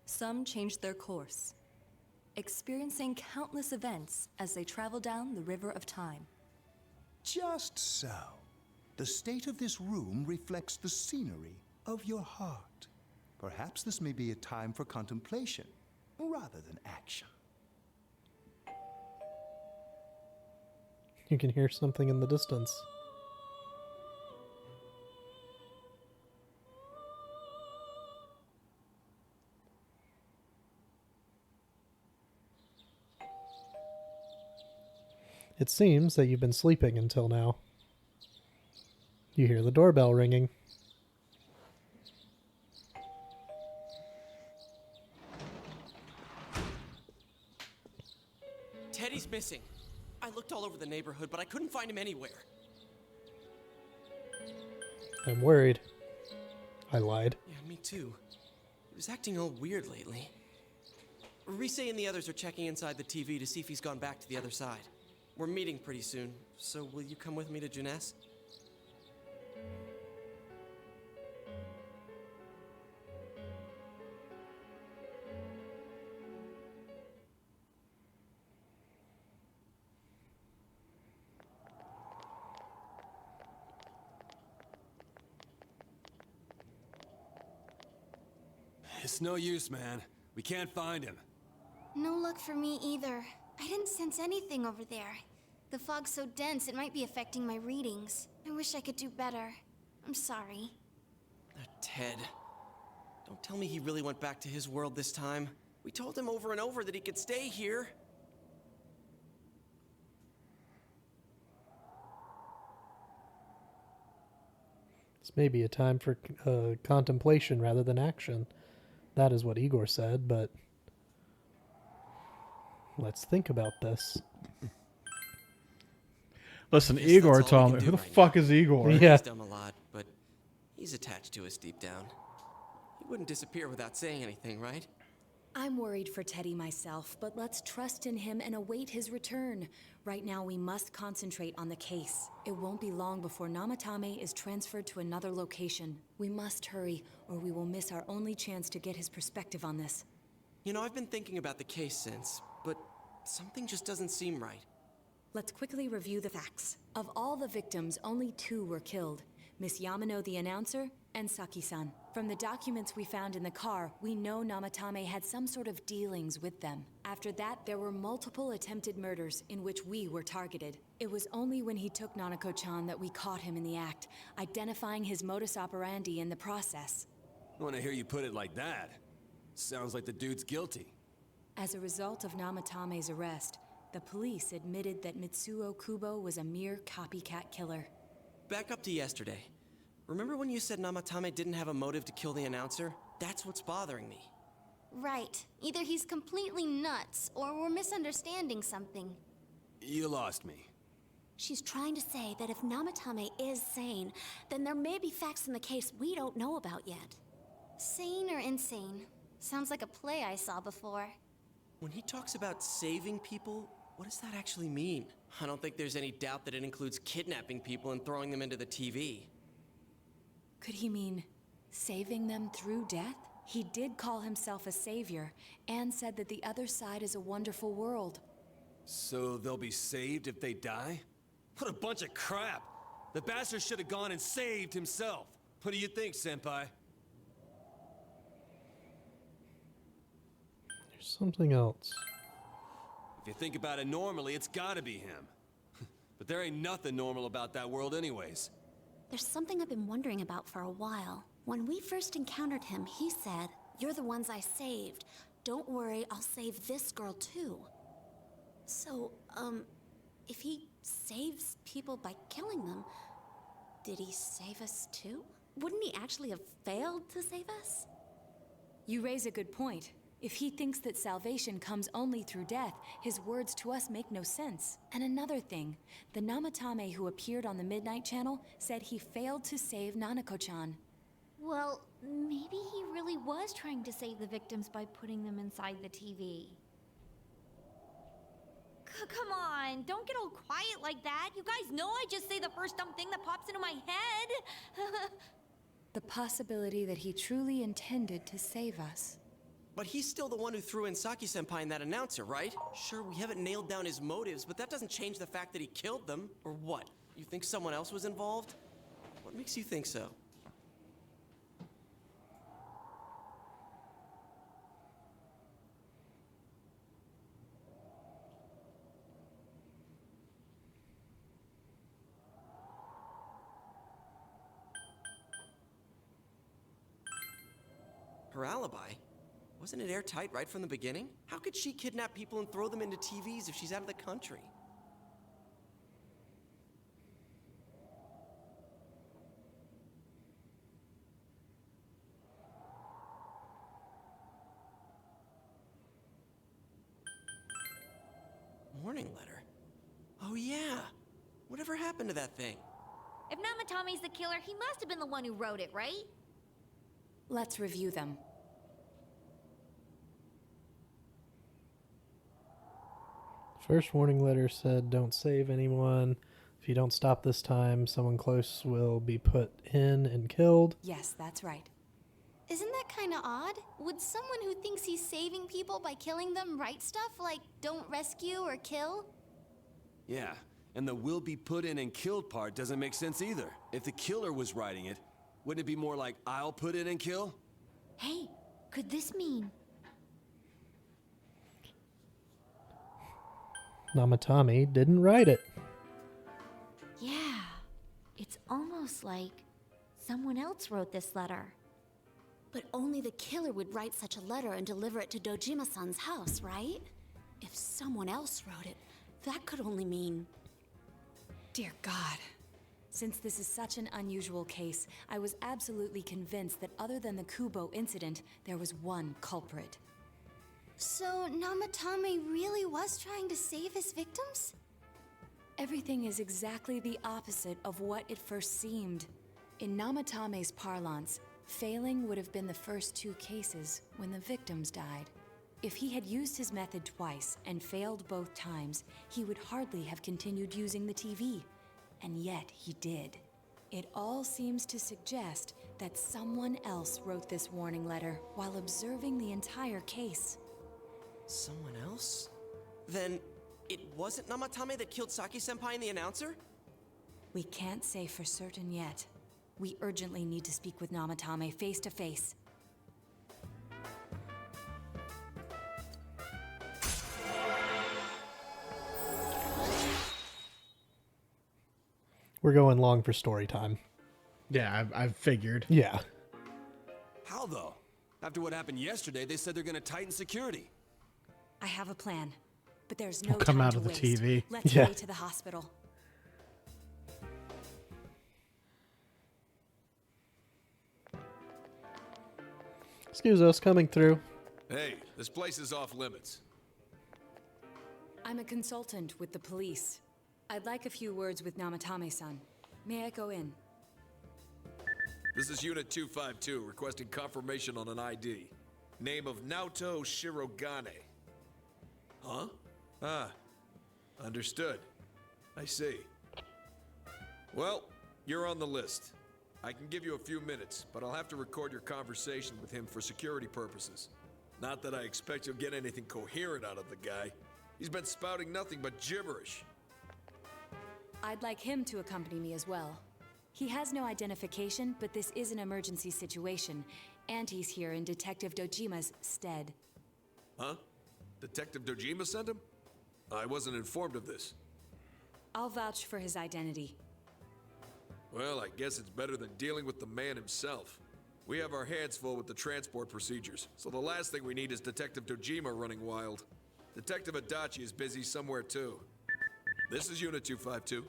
some change their course, experiencing countless events as they travel down the river of time. Just so. The state of this room reflects the scenery of your heart. Perhaps this may be a time for contemplation rather than action. You can hear something in the distance. It seems that you've been sleeping until now. You hear the doorbell ringing. Teddy's missing. I looked all over the neighborhood, but I couldn't find him anywhere. I'm worried. I lied. Yeah, me too. He was acting all weird lately. Rise and the others are checking inside the TV to see if he's gone back to the other side. We're meeting pretty soon, so will you come with me to Juness? It's no use, man. We can't find him. No luck for me either. I didn't sense anything over there. The fog's so dense it might be affecting my readings. I wish I could do better. I'm sorry. Ted. Don't tell me he really went back to his world this time. We told him over and over that he could stay here. This may be a time for contemplation rather than action. That is what Igor said, but let's think about this. Listen, Igor told me. Who the fuck is Igor? Yeah. He's done a lot, but he's attached to us deep down. He wouldn't disappear without saying anything, right? I'm worried for Teddy myself, but let's trust in him and await his return. Right now, we must concentrate on the case. It won't be long before Namatame is transferred to another location. We must hurry, or we will miss our only chance to get his perspective on this. You know, I've been thinking about the case since, but something just doesn't seem right. Let's quickly review the facts. Of all the victims, only 2 were killed. Miss Yamano the announcer, and Saki-san. From the documents we found in the car, we know Namatame had some sort of dealings with them. After that, there were multiple attempted murders in which we were targeted. It was only when he took Nanako-chan that we caught him in the act, identifying his modus operandi in the process. I want to hear you put it like that. Sounds like the dude's guilty. As a result of Namatame's arrest, the police admitted that Mitsuo Kubo was a mere copycat killer. Back up to yesterday. Remember when you said Namatame didn't have a motive to kill the announcer? That's what's bothering me. Right. Either he's completely nuts, or we're misunderstanding something. You lost me. She's trying to say that if Namatame is sane, then there may be facts in the case we don't know about yet. Sane or insane? Sounds like a play I saw before. When he talks about saving people, what does that actually mean? I don't think there's any doubt that it includes kidnapping people and throwing them into the TV. Could he mean saving them through death? He did call himself a savior and said that the other side is a wonderful world. So they'll be saved if they die? What a bunch of crap! The bastard should have gone and saved himself. What do you think, Senpai? There's something else. If you think about it normally, it's gotta be him. But there ain't nothing normal about that world anyways. There's something I've been wondering about for a while. When we first encountered him, he said, "You're the ones I saved. Don't worry, I'll save this girl too." So, if he saves people by killing them, did he save us too? Wouldn't he actually have failed to save us? You raise a good point. If he thinks that salvation comes only through death, his words to us make no sense. And another thing, the Namatame who appeared on the Midnight Channel said he failed to save Nanako-chan. Well, maybe he really was trying to save the victims by putting them inside the TV. Come on, don't get all quiet like that. You guys know I just say the first dumb thing that pops into my head. The possibility that he truly intended to save us. But he's still the one who threw in Saki-senpai and that announcer, right? Sure, we haven't nailed down his motives, but that doesn't change the fact that he killed them. Or what? You think someone else was involved? What makes you think so? Her alibi? Wasn't it airtight right from the beginning? How could she kidnap people and throw them into TVs if she's out of the country? Warning letter? Oh yeah! Whatever happened to that thing? If Namatome's the killer, he must have been the one who wrote it, right? Let's review them. First warning letter said, "Don't save anyone. If you don't stop this time, someone close will be put in and killed." Yes, that's right. Isn't that kind of odd? Would someone who thinks he's saving people by killing them write stuff like, "Don't rescue or kill"? Yeah, and the will be put in and killed part doesn't make sense either. If the killer was writing it, wouldn't it be more like, "I'll put in and kill"? Hey, could this mean... Namatame didn't write it. Yeah, it's almost like someone else wrote this letter. But only the killer would write such a letter and deliver it to Dojima-san's house, right? If someone else wrote it, that could only mean... Dear God. Since this is such an unusual case, I was absolutely convinced that other than the Kubo incident, there was one culprit. So Namatame really was trying to save his victims? Everything is exactly the opposite of what it first seemed. In Namatame's parlance, failing would have been the first two cases when the victims died. If he had used his method twice and failed both times, he would hardly have continued using the TV. And yet he did. It all seems to suggest that someone else wrote this warning letter while observing the entire case. Someone else? Then it wasn't Namatame that killed Saki-senpai and the announcer? We can't say for certain yet. We urgently need to speak with Namatame face to face. We're going long for story time. Yeah, I've figured. Yeah. How though? After what happened yesterday, they said they're gonna tighten security. I have a plan, but there's no I'll come time out to of the waste. TV. Let's Yeah. hurry to the hospital. Excuse us, coming through. Hey, this place is off limits. I'm a consultant with the police. I'd like a few words with Namatame-san. May I go in? This is Unit 252, requesting confirmation on an ID. Name of Naoto Shirogane. Huh? Ah. Understood. I see. Well, you're on the list. I can give you a few minutes, but I'll have to record your conversation with him for security purposes. Not that I expect you'll get anything coherent out of the guy. He's been spouting nothing but gibberish. I'd like him to accompany me as well. He has no identification, but this is an emergency situation, and he's here in Detective Dojima's stead. Huh? Detective Dojima sent him? I wasn't informed of this. I'll vouch for his identity. Well, I guess it's better than dealing with the man himself. We have our hands full with the transport procedures, so the last thing we need is Detective Dojima running wild. Detective Adachi is busy somewhere too. This is Unit 252.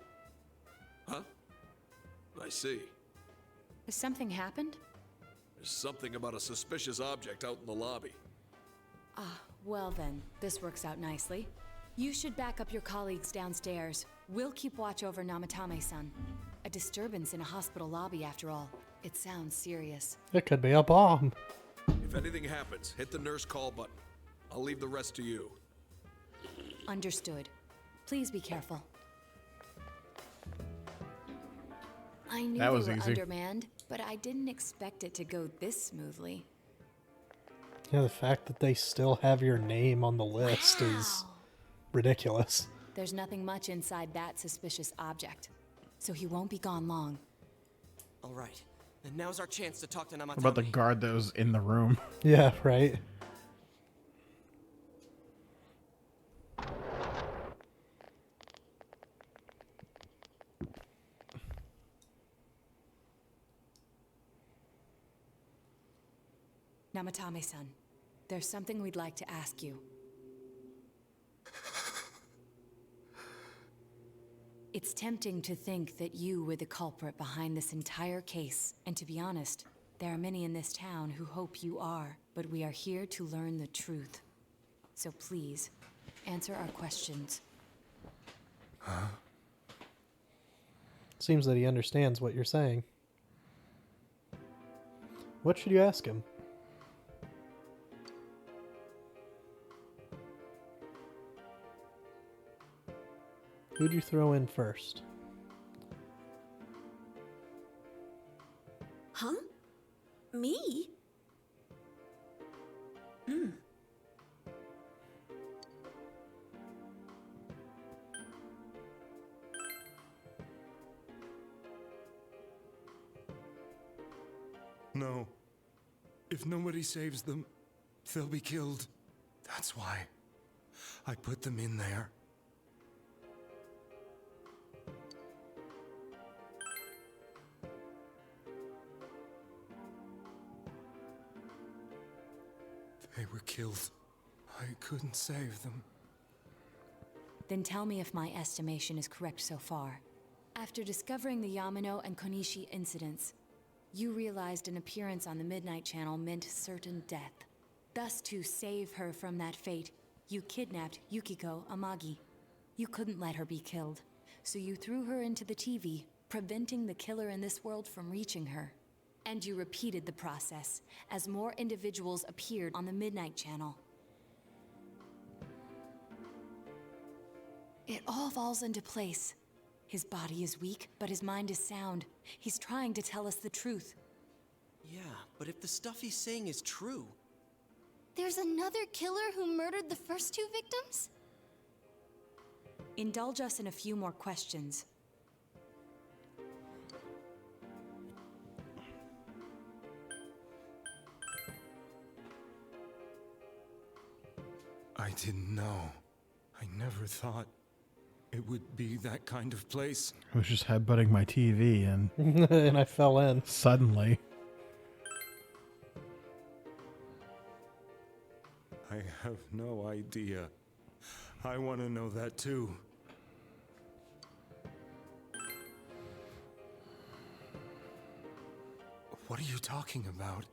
Huh? I see. Has something happened? There's something about a suspicious object out in the lobby. Ah, well then, this works out nicely. You should back up your colleagues downstairs. We'll keep watch over Namatame-san. A disturbance in a hospital lobby, after all. It sounds serious. It could be a bomb. If anything happens, hit the nurse call button. I'll leave the rest to you. Understood. Please be careful. I knew That was they were easy. undermanned, but I didn't expect it to go this smoothly. Yeah, the fact that they still have your name on the list is ridiculous. There's nothing much inside that suspicious object, so he won't be gone long. All right, then now's our chance to talk to Namatame. What about the guard that was in the room? Yeah, right. Namatame-san, there's something we'd like to ask you. It's tempting to think that you were the culprit behind this entire case, and to be honest, there are many in this town who hope you are, but we are here to learn the truth. So please, answer our questions. Huh? Seems that he understands what you're saying. What should you ask him? Who'd you throw in first? Huh? Me? Hmm. No. If nobody saves them, they'll be killed. That's why I put them in there. They were killed. I couldn't save them. Then tell me if my estimation is correct so far. After discovering the Yamano and Konishi incidents, you realized an appearance on the Midnight Channel meant certain death. Thus, to save her from that fate, you kidnapped Yukiko Amagi. You couldn't let her be killed, so you threw her into the TV, preventing the killer in this world from reaching her. And you repeated the process as more individuals appeared on the Midnight Channel. It all falls into place. His body is weak, but his mind is sound. He's trying to tell us the truth. Yeah, but if the stuff he's saying is true... There's another killer who murdered the first two victims? Indulge us in a few more questions. I didn't know. I never thought it would be that kind of place. I was just headbutting my TV and... and I fell in. Suddenly. I have no idea. I want to know that too. What are you talking about?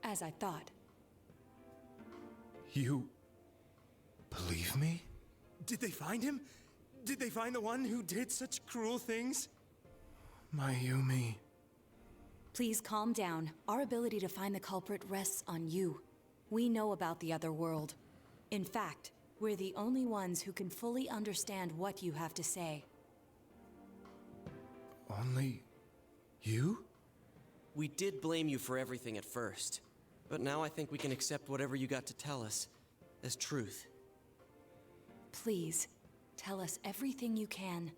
As I thought. You believe me? Did they find him? Did they find the one who did such cruel things? Mayumi. Please calm down. Our ability to find the culprit rests on you. We know about the other world. In fact, we're the only ones who can fully understand what you have to say. Only you? We did blame you for everything at first, but now I think we can accept whatever you got to tell us as truth. Please, Tell us everything you can,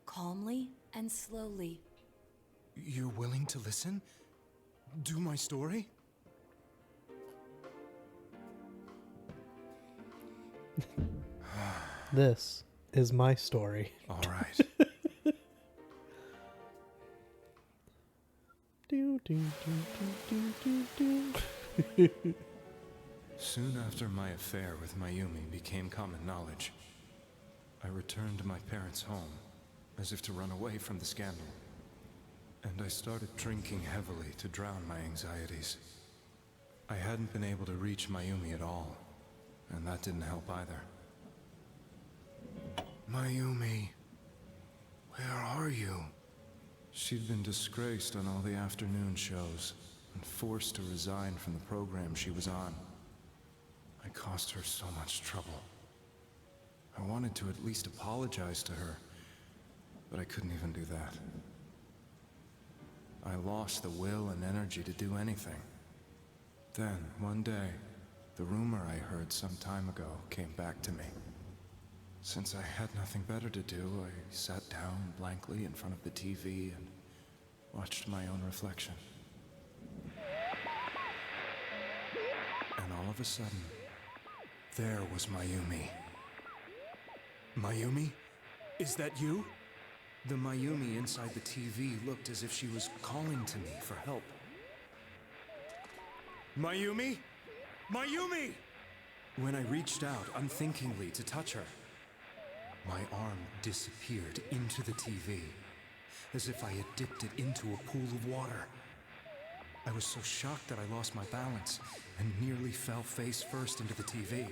calmly and slowly. You're willing to listen? Do my story? This is my story. All right. Soon after my affair with Mayumi became common knowledge, I returned to my parents' home, as if to run away from the scandal. And I started drinking heavily to drown my anxieties. I hadn't been able to reach Mayumi at all, and that didn't help either. Mayumi, where are you? She'd been disgraced on all the afternoon shows and forced to resign from the program she was on. I caused her so much trouble. I wanted to at least apologize to her, but I couldn't even do that. I lost the will and energy to do anything. Then, one day, the rumor I heard some time ago came back to me. Since I had nothing better to do, I sat down blankly in front of the TV and watched my own reflection. And all of a sudden, there was Mayumi. Mayumi? Is that you? The Mayumi inside the TV looked as if she was calling to me for help. Mayumi? Mayumi! When I reached out unthinkingly to touch her, my arm disappeared into the TV, as if I had dipped it into a pool of water. I was so shocked that I lost my balance and nearly fell face first into the TV.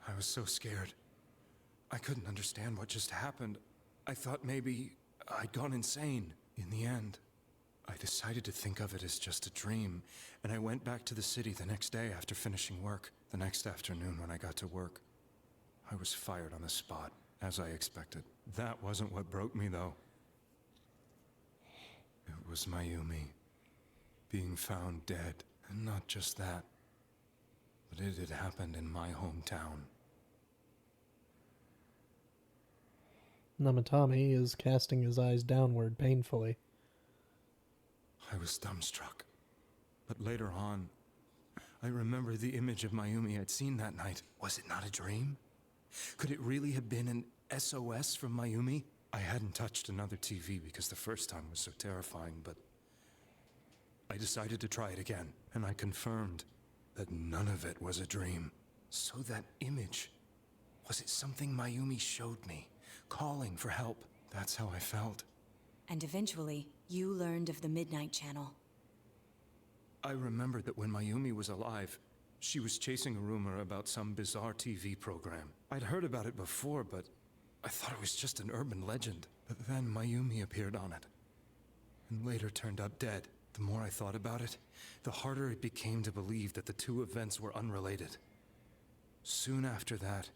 I was so scared. I couldn't understand what just happened. I thought maybe I'd gone insane. In the end, I decided to think of it as just a dream, and I went back to the city the next day after finishing work. The next afternoon when I got to work, I was fired on the spot, as I expected. That wasn't what broke me, though. It was Mayumi being found dead. And not just that, but it had happened in my hometown. Namatami is casting his eyes downward painfully. I was dumbstruck. But later on, I remember the image of Mayumi I'd seen that night. Was it not a dream? Could it really have been an SOS from Mayumi? I hadn't touched another TV because the first time was so terrifying, but I decided to try it again, and I confirmed that none of it was a dream. So that image, was it something Mayumi showed me, calling for help? That's how I felt. And eventually, you learned of the Midnight Channel. I remembered that when Mayumi was alive, she was chasing a rumor about some bizarre TV program. I'd heard about it before, but I thought it was just an urban legend. But then Mayumi appeared on it, and later turned up dead. The more I thought about it, the harder it became to believe that the two events were unrelated. Soon after that,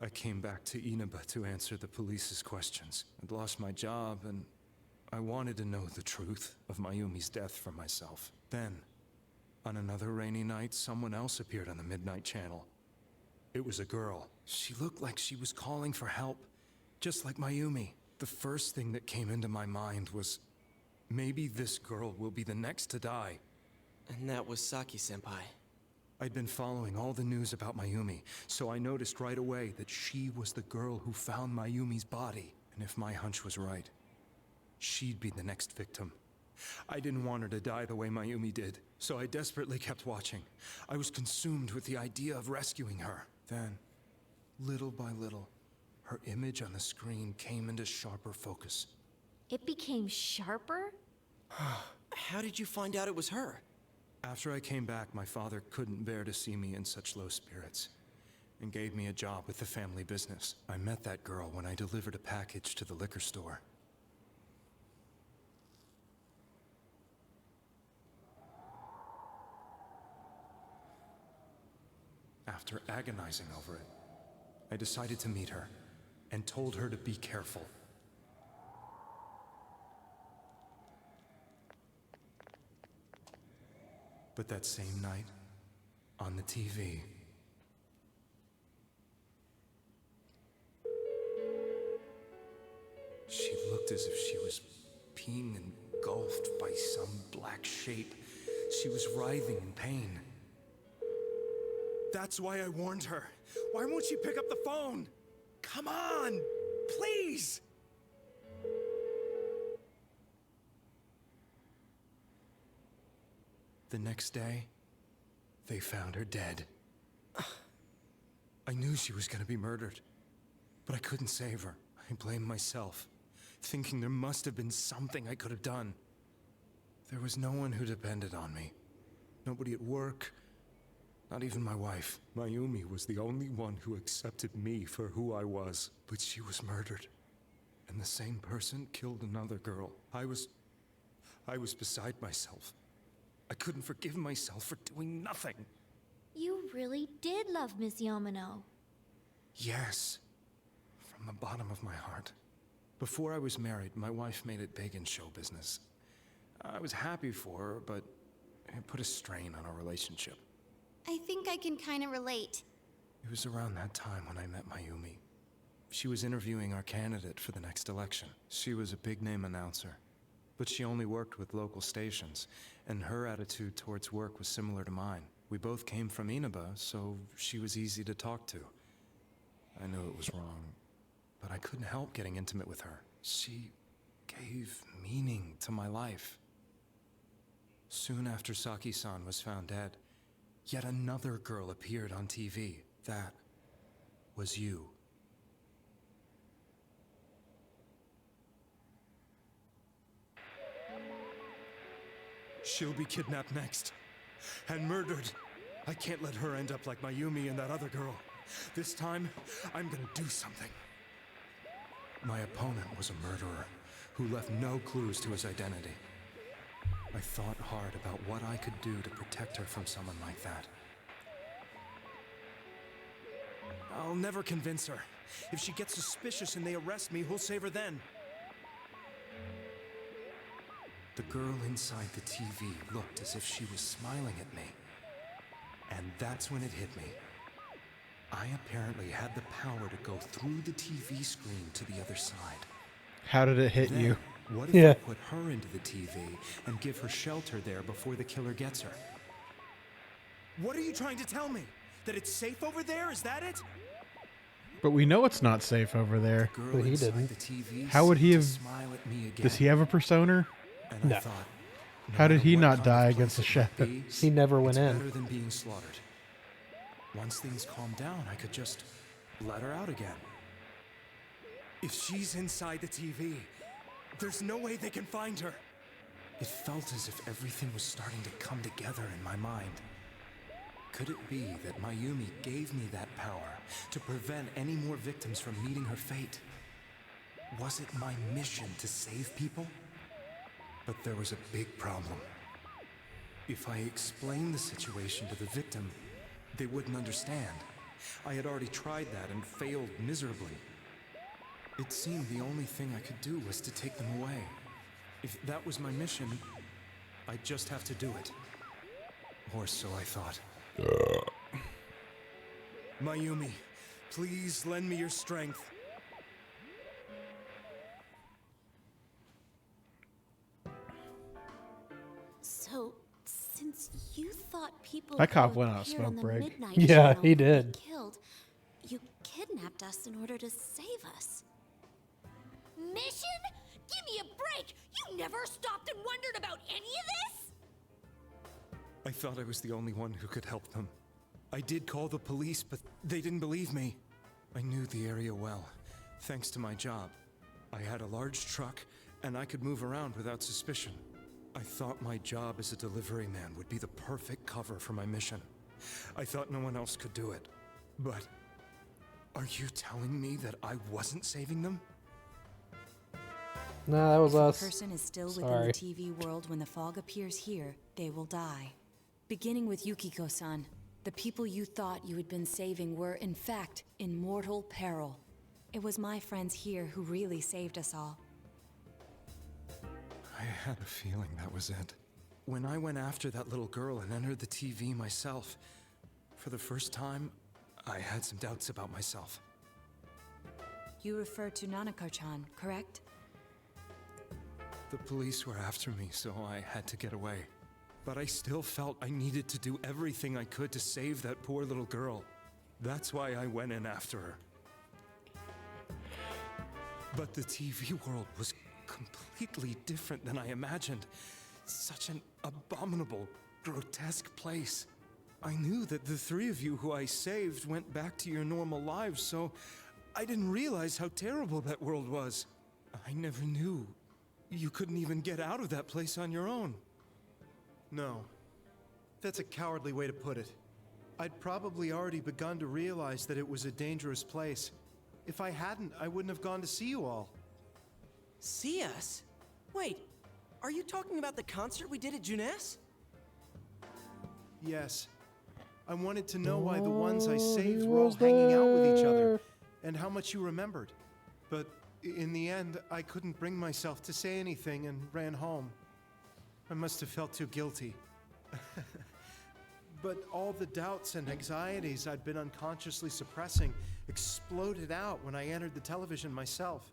I came back to Inaba to answer the police's questions. I'd lost my job, and I wanted to know the truth of Mayumi's death for myself. Then, on another rainy night, someone else appeared on the Midnight Channel. It was a girl. She looked like she was calling for help, just like Mayumi. The first thing that came into my mind was, maybe this girl will be the next to die. And that was Saki-senpai. I'd been following all the news about Mayumi, so I noticed right away that she was the girl who found Mayumi's body. And if my hunch was right, she'd be the next victim. I didn't want her to die the way Mayumi did, so I desperately kept watching. I was consumed with the idea of rescuing her. Then, little by little, her image on the screen came into sharper focus. It became sharper? How did you find out it was her? After I came back, my father couldn't bear to see me in such low spirits and gave me a job with the family business. I met that girl when I delivered a package to the liquor store. After agonizing over it, I decided to meet her and told her to be careful. But that same night, on the TV, she looked as if she was being engulfed by some black shape. She was writhing in pain. That's why I warned her. Why won't she pick up the phone? Come on, please! The next day, they found her dead. I knew she was gonna be murdered, but I couldn't save her. I blamed myself, thinking there must have been something I could have done. There was no one who depended on me. Nobody at work, not even my wife. Mayumi was the only one who accepted me for who I was, but she was murdered. And the same person killed another girl. I was beside myself. I couldn't forgive myself for doing nothing. You really did love Miss Yamano. Yes, from the bottom of my heart. Before I was married, my wife made it big in show business. I was happy for her, but it put a strain on our relationship. I think I can kind of relate. It was around that time when I met Mayumi. She was interviewing our candidate for the next election. She was a big-name announcer, but she only worked with local stations, and her attitude towards work was similar to mine. We both came from Inaba, so she was easy to talk to. I knew it was wrong, but I couldn't help getting intimate with her. She gave meaning to my life. Soon after Saki-san was found dead, yet another girl appeared on TV. That was you. She'll be kidnapped next, and murdered. I can't let her end up like Mayumi and that other girl. This time, I'm gonna do something. My opponent was a murderer who left no clues to his identity. I thought hard about what I could do to protect her from someone like that. I'll never convince her. If she gets suspicious and they arrest me, who'll save her then? The girl inside the TV looked as if she was smiling at me. And that's when it hit me. I apparently had the power to go through the TV screen to the other side. How did it hit Then, you? What if Yeah. I put her into the TV and give her shelter there before the killer gets her? What are you trying to tell me? That it's safe over there? Is that it? But we know it's not safe over there. The girl inside the TV How would he seemed have? to smile at me again. Does he have a persona? And No. I thought, How did he what not kind of die place against the it might shadow? be, He never went it's in. better than being slaughtered. Once things calmed down, I could just let her out again. If she's inside the TV, there's no way they can find her. It felt as if everything was starting to come together in my mind. Could it be that Mayumi gave me that power to prevent any more victims from meeting her fate? Was it my mission to save people? But there was a big problem. If I explained the situation to the victim, they wouldn't understand. I had already tried that and failed miserably. It seemed the only thing I could do was to take them away. If that was my mission, I'd just have to do it. Or so I thought. Mayumi, please lend me your strength. So, since you thought people That cop who went on a appeared smoke on the break. Midnight Yeah, Channel he would be did. Killed, you kidnapped us in order to save us. Mission? Give me a break! You never stopped and wondered about any of this? I thought I was the only one who could help them. I did call the police, but they didn't believe me. I knew the area well, thanks to my job. I had a large truck, and I could move around without suspicion. I thought my job as a delivery man would be the perfect cover for my mission. I thought no one else could do it. But are you telling me that I wasn't saving them? No, that was If us. a person is still Sorry. within the TV world when the fog appears here, they will die. Beginning with Yukiko-san, the people you thought you had been saving were, in fact, in mortal peril. It was my friends here who really saved us all. I had a feeling that was it. when I went after that little girl and entered the TV myself, for the first time, I had some doubts about myself. You refer to Nanako-chan, correct? The police were after me, so I had to get away. But I still felt I needed to do everything I could to save that poor little girl. That's why I went in after her. But the TV world was completely different than I imagined. Such an abominable, grotesque place. I knew that the three of you who I saved went back to your normal lives, so I didn't realize how terrible that world was. I never knew you couldn't even get out of that place on your own. No. That's a cowardly way to put it. I'd probably already begun to realize that it was a dangerous place. If I hadn't, I wouldn't have gone to see you all. See us? Wait, are you talking about the concert we did at Junes? Yes. I wanted to know why the ones I saved were all hanging out with each other, and how much you remembered. But in the end, I couldn't bring myself to say anything and ran home. I must have felt too guilty. But all the doubts and anxieties I'd been unconsciously suppressing exploded out when I entered the television myself.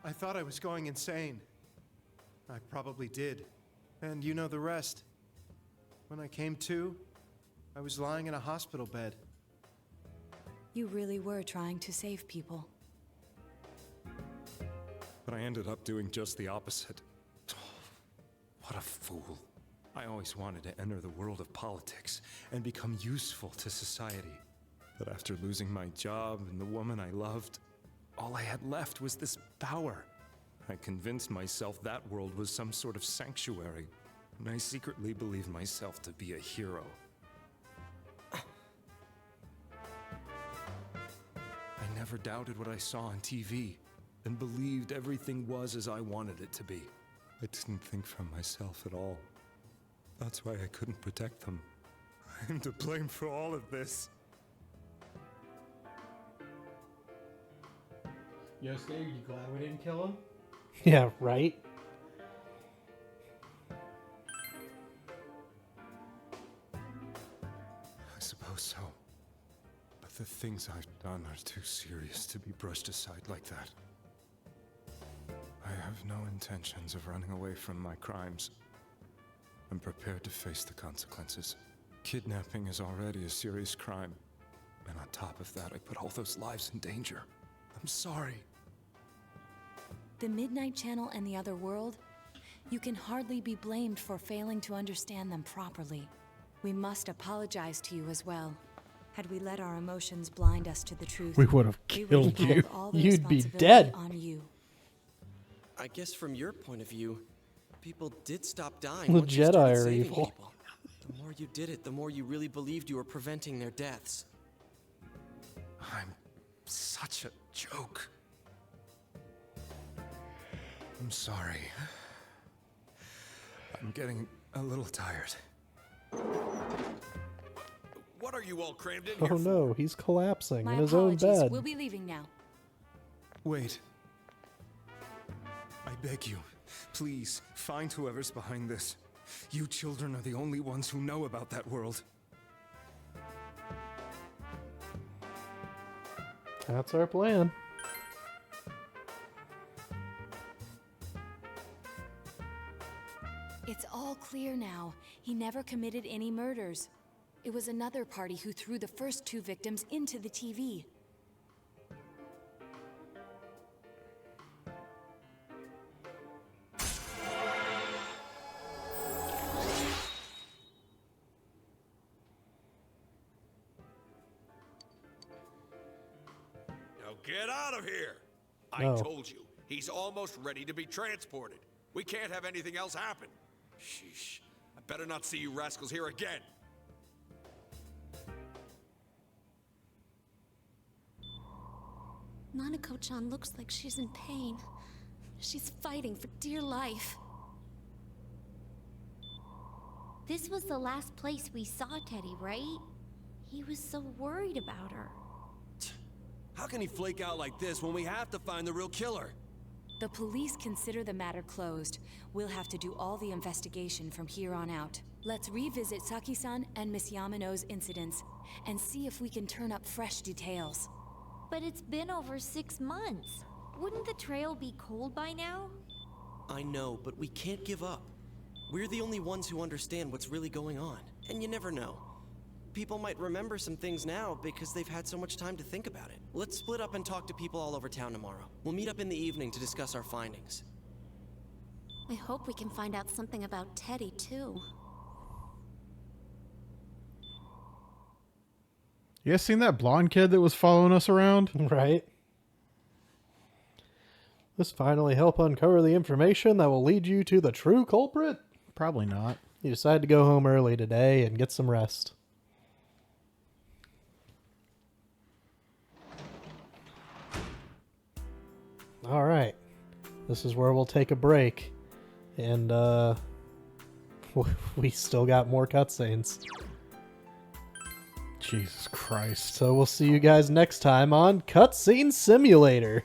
I thought I was going insane. I probably did. And you know the rest. When I came to, I was lying in a hospital bed. You really were trying to save people. But I ended up doing just the opposite. What a fool. I always wanted to enter the world of politics and become useful to society. But after losing my job and the woman I loved, all I had left was this power. I convinced myself that world was some sort of sanctuary, and I secretly believed myself to be a hero. I never doubted what I saw on TV, and believed everything was as I wanted it to be. I didn't think for myself at all. That's why I couldn't protect them. I'm to blame for all of this. Yosuke, are you glad we didn't kill him? Yeah, right? I suppose so. But the things I've done are too serious to be brushed aside like that. I have no intentions of running away from my crimes. I'm prepared to face the consequences. Kidnapping is already a serious crime. And on top of that, I put all those lives in danger. I'm sorry. The Midnight Channel and the other world? You can hardly be blamed for failing to understand them properly. We must apologize to you as well. Had we let our emotions blind us to the truth, We would have we killed have you. all the You'd be responsibility dead. on you. I guess from your point of view, people did stop dying The once you started Jedi are saving evil. people. The more you did it, the more you really believed you were preventing their deaths. I'm such a joke. I'm sorry. I'm getting a little tired. What are you all crammed in Oh here for? no, he's collapsing My in his own apologies. bed. We'll be leaving now. Wait. I beg you, please, find whoever's behind this. You children are the only ones who know about that world. That's our plan. It's all clear now. He never committed any murders. It was another party who threw the first two victims into the TV. Now get out of here! No. I told you, he's almost ready to be transported. We can't have anything else happen. Sheesh. I better not see you rascals here again. Nanako-chan looks like she's in pain. She's fighting for dear life. This was the last place we saw Teddy, right? He was so worried about her. How can he flake out like this when we have to find the real killer? The police consider the matter closed. We'll have to do all the investigation from here on out. Let's revisit Saki-san and Miss Yamano's incidents and see if we can turn up fresh details. But it's been over 6 months. Wouldn't the trail be cold by now? I know, but we can't give up. We're the only ones who understand what's really going on. And you never know. People might remember some things now because they've had so much time to think about it. Let's split up and talk to people all over town tomorrow. We'll meet up in the evening to discuss our findings. I hope we can find out something about Teddy, too. You guys seen that blonde kid that was following us around? Right. This finally help uncover the information that will lead you to the true culprit? Probably not. You decide to go home early today and get some rest. All right. This is where we'll take a break. And, we still got more cutscenes. Jesus Christ. So we'll see you guys next time on Cutscene Simulator.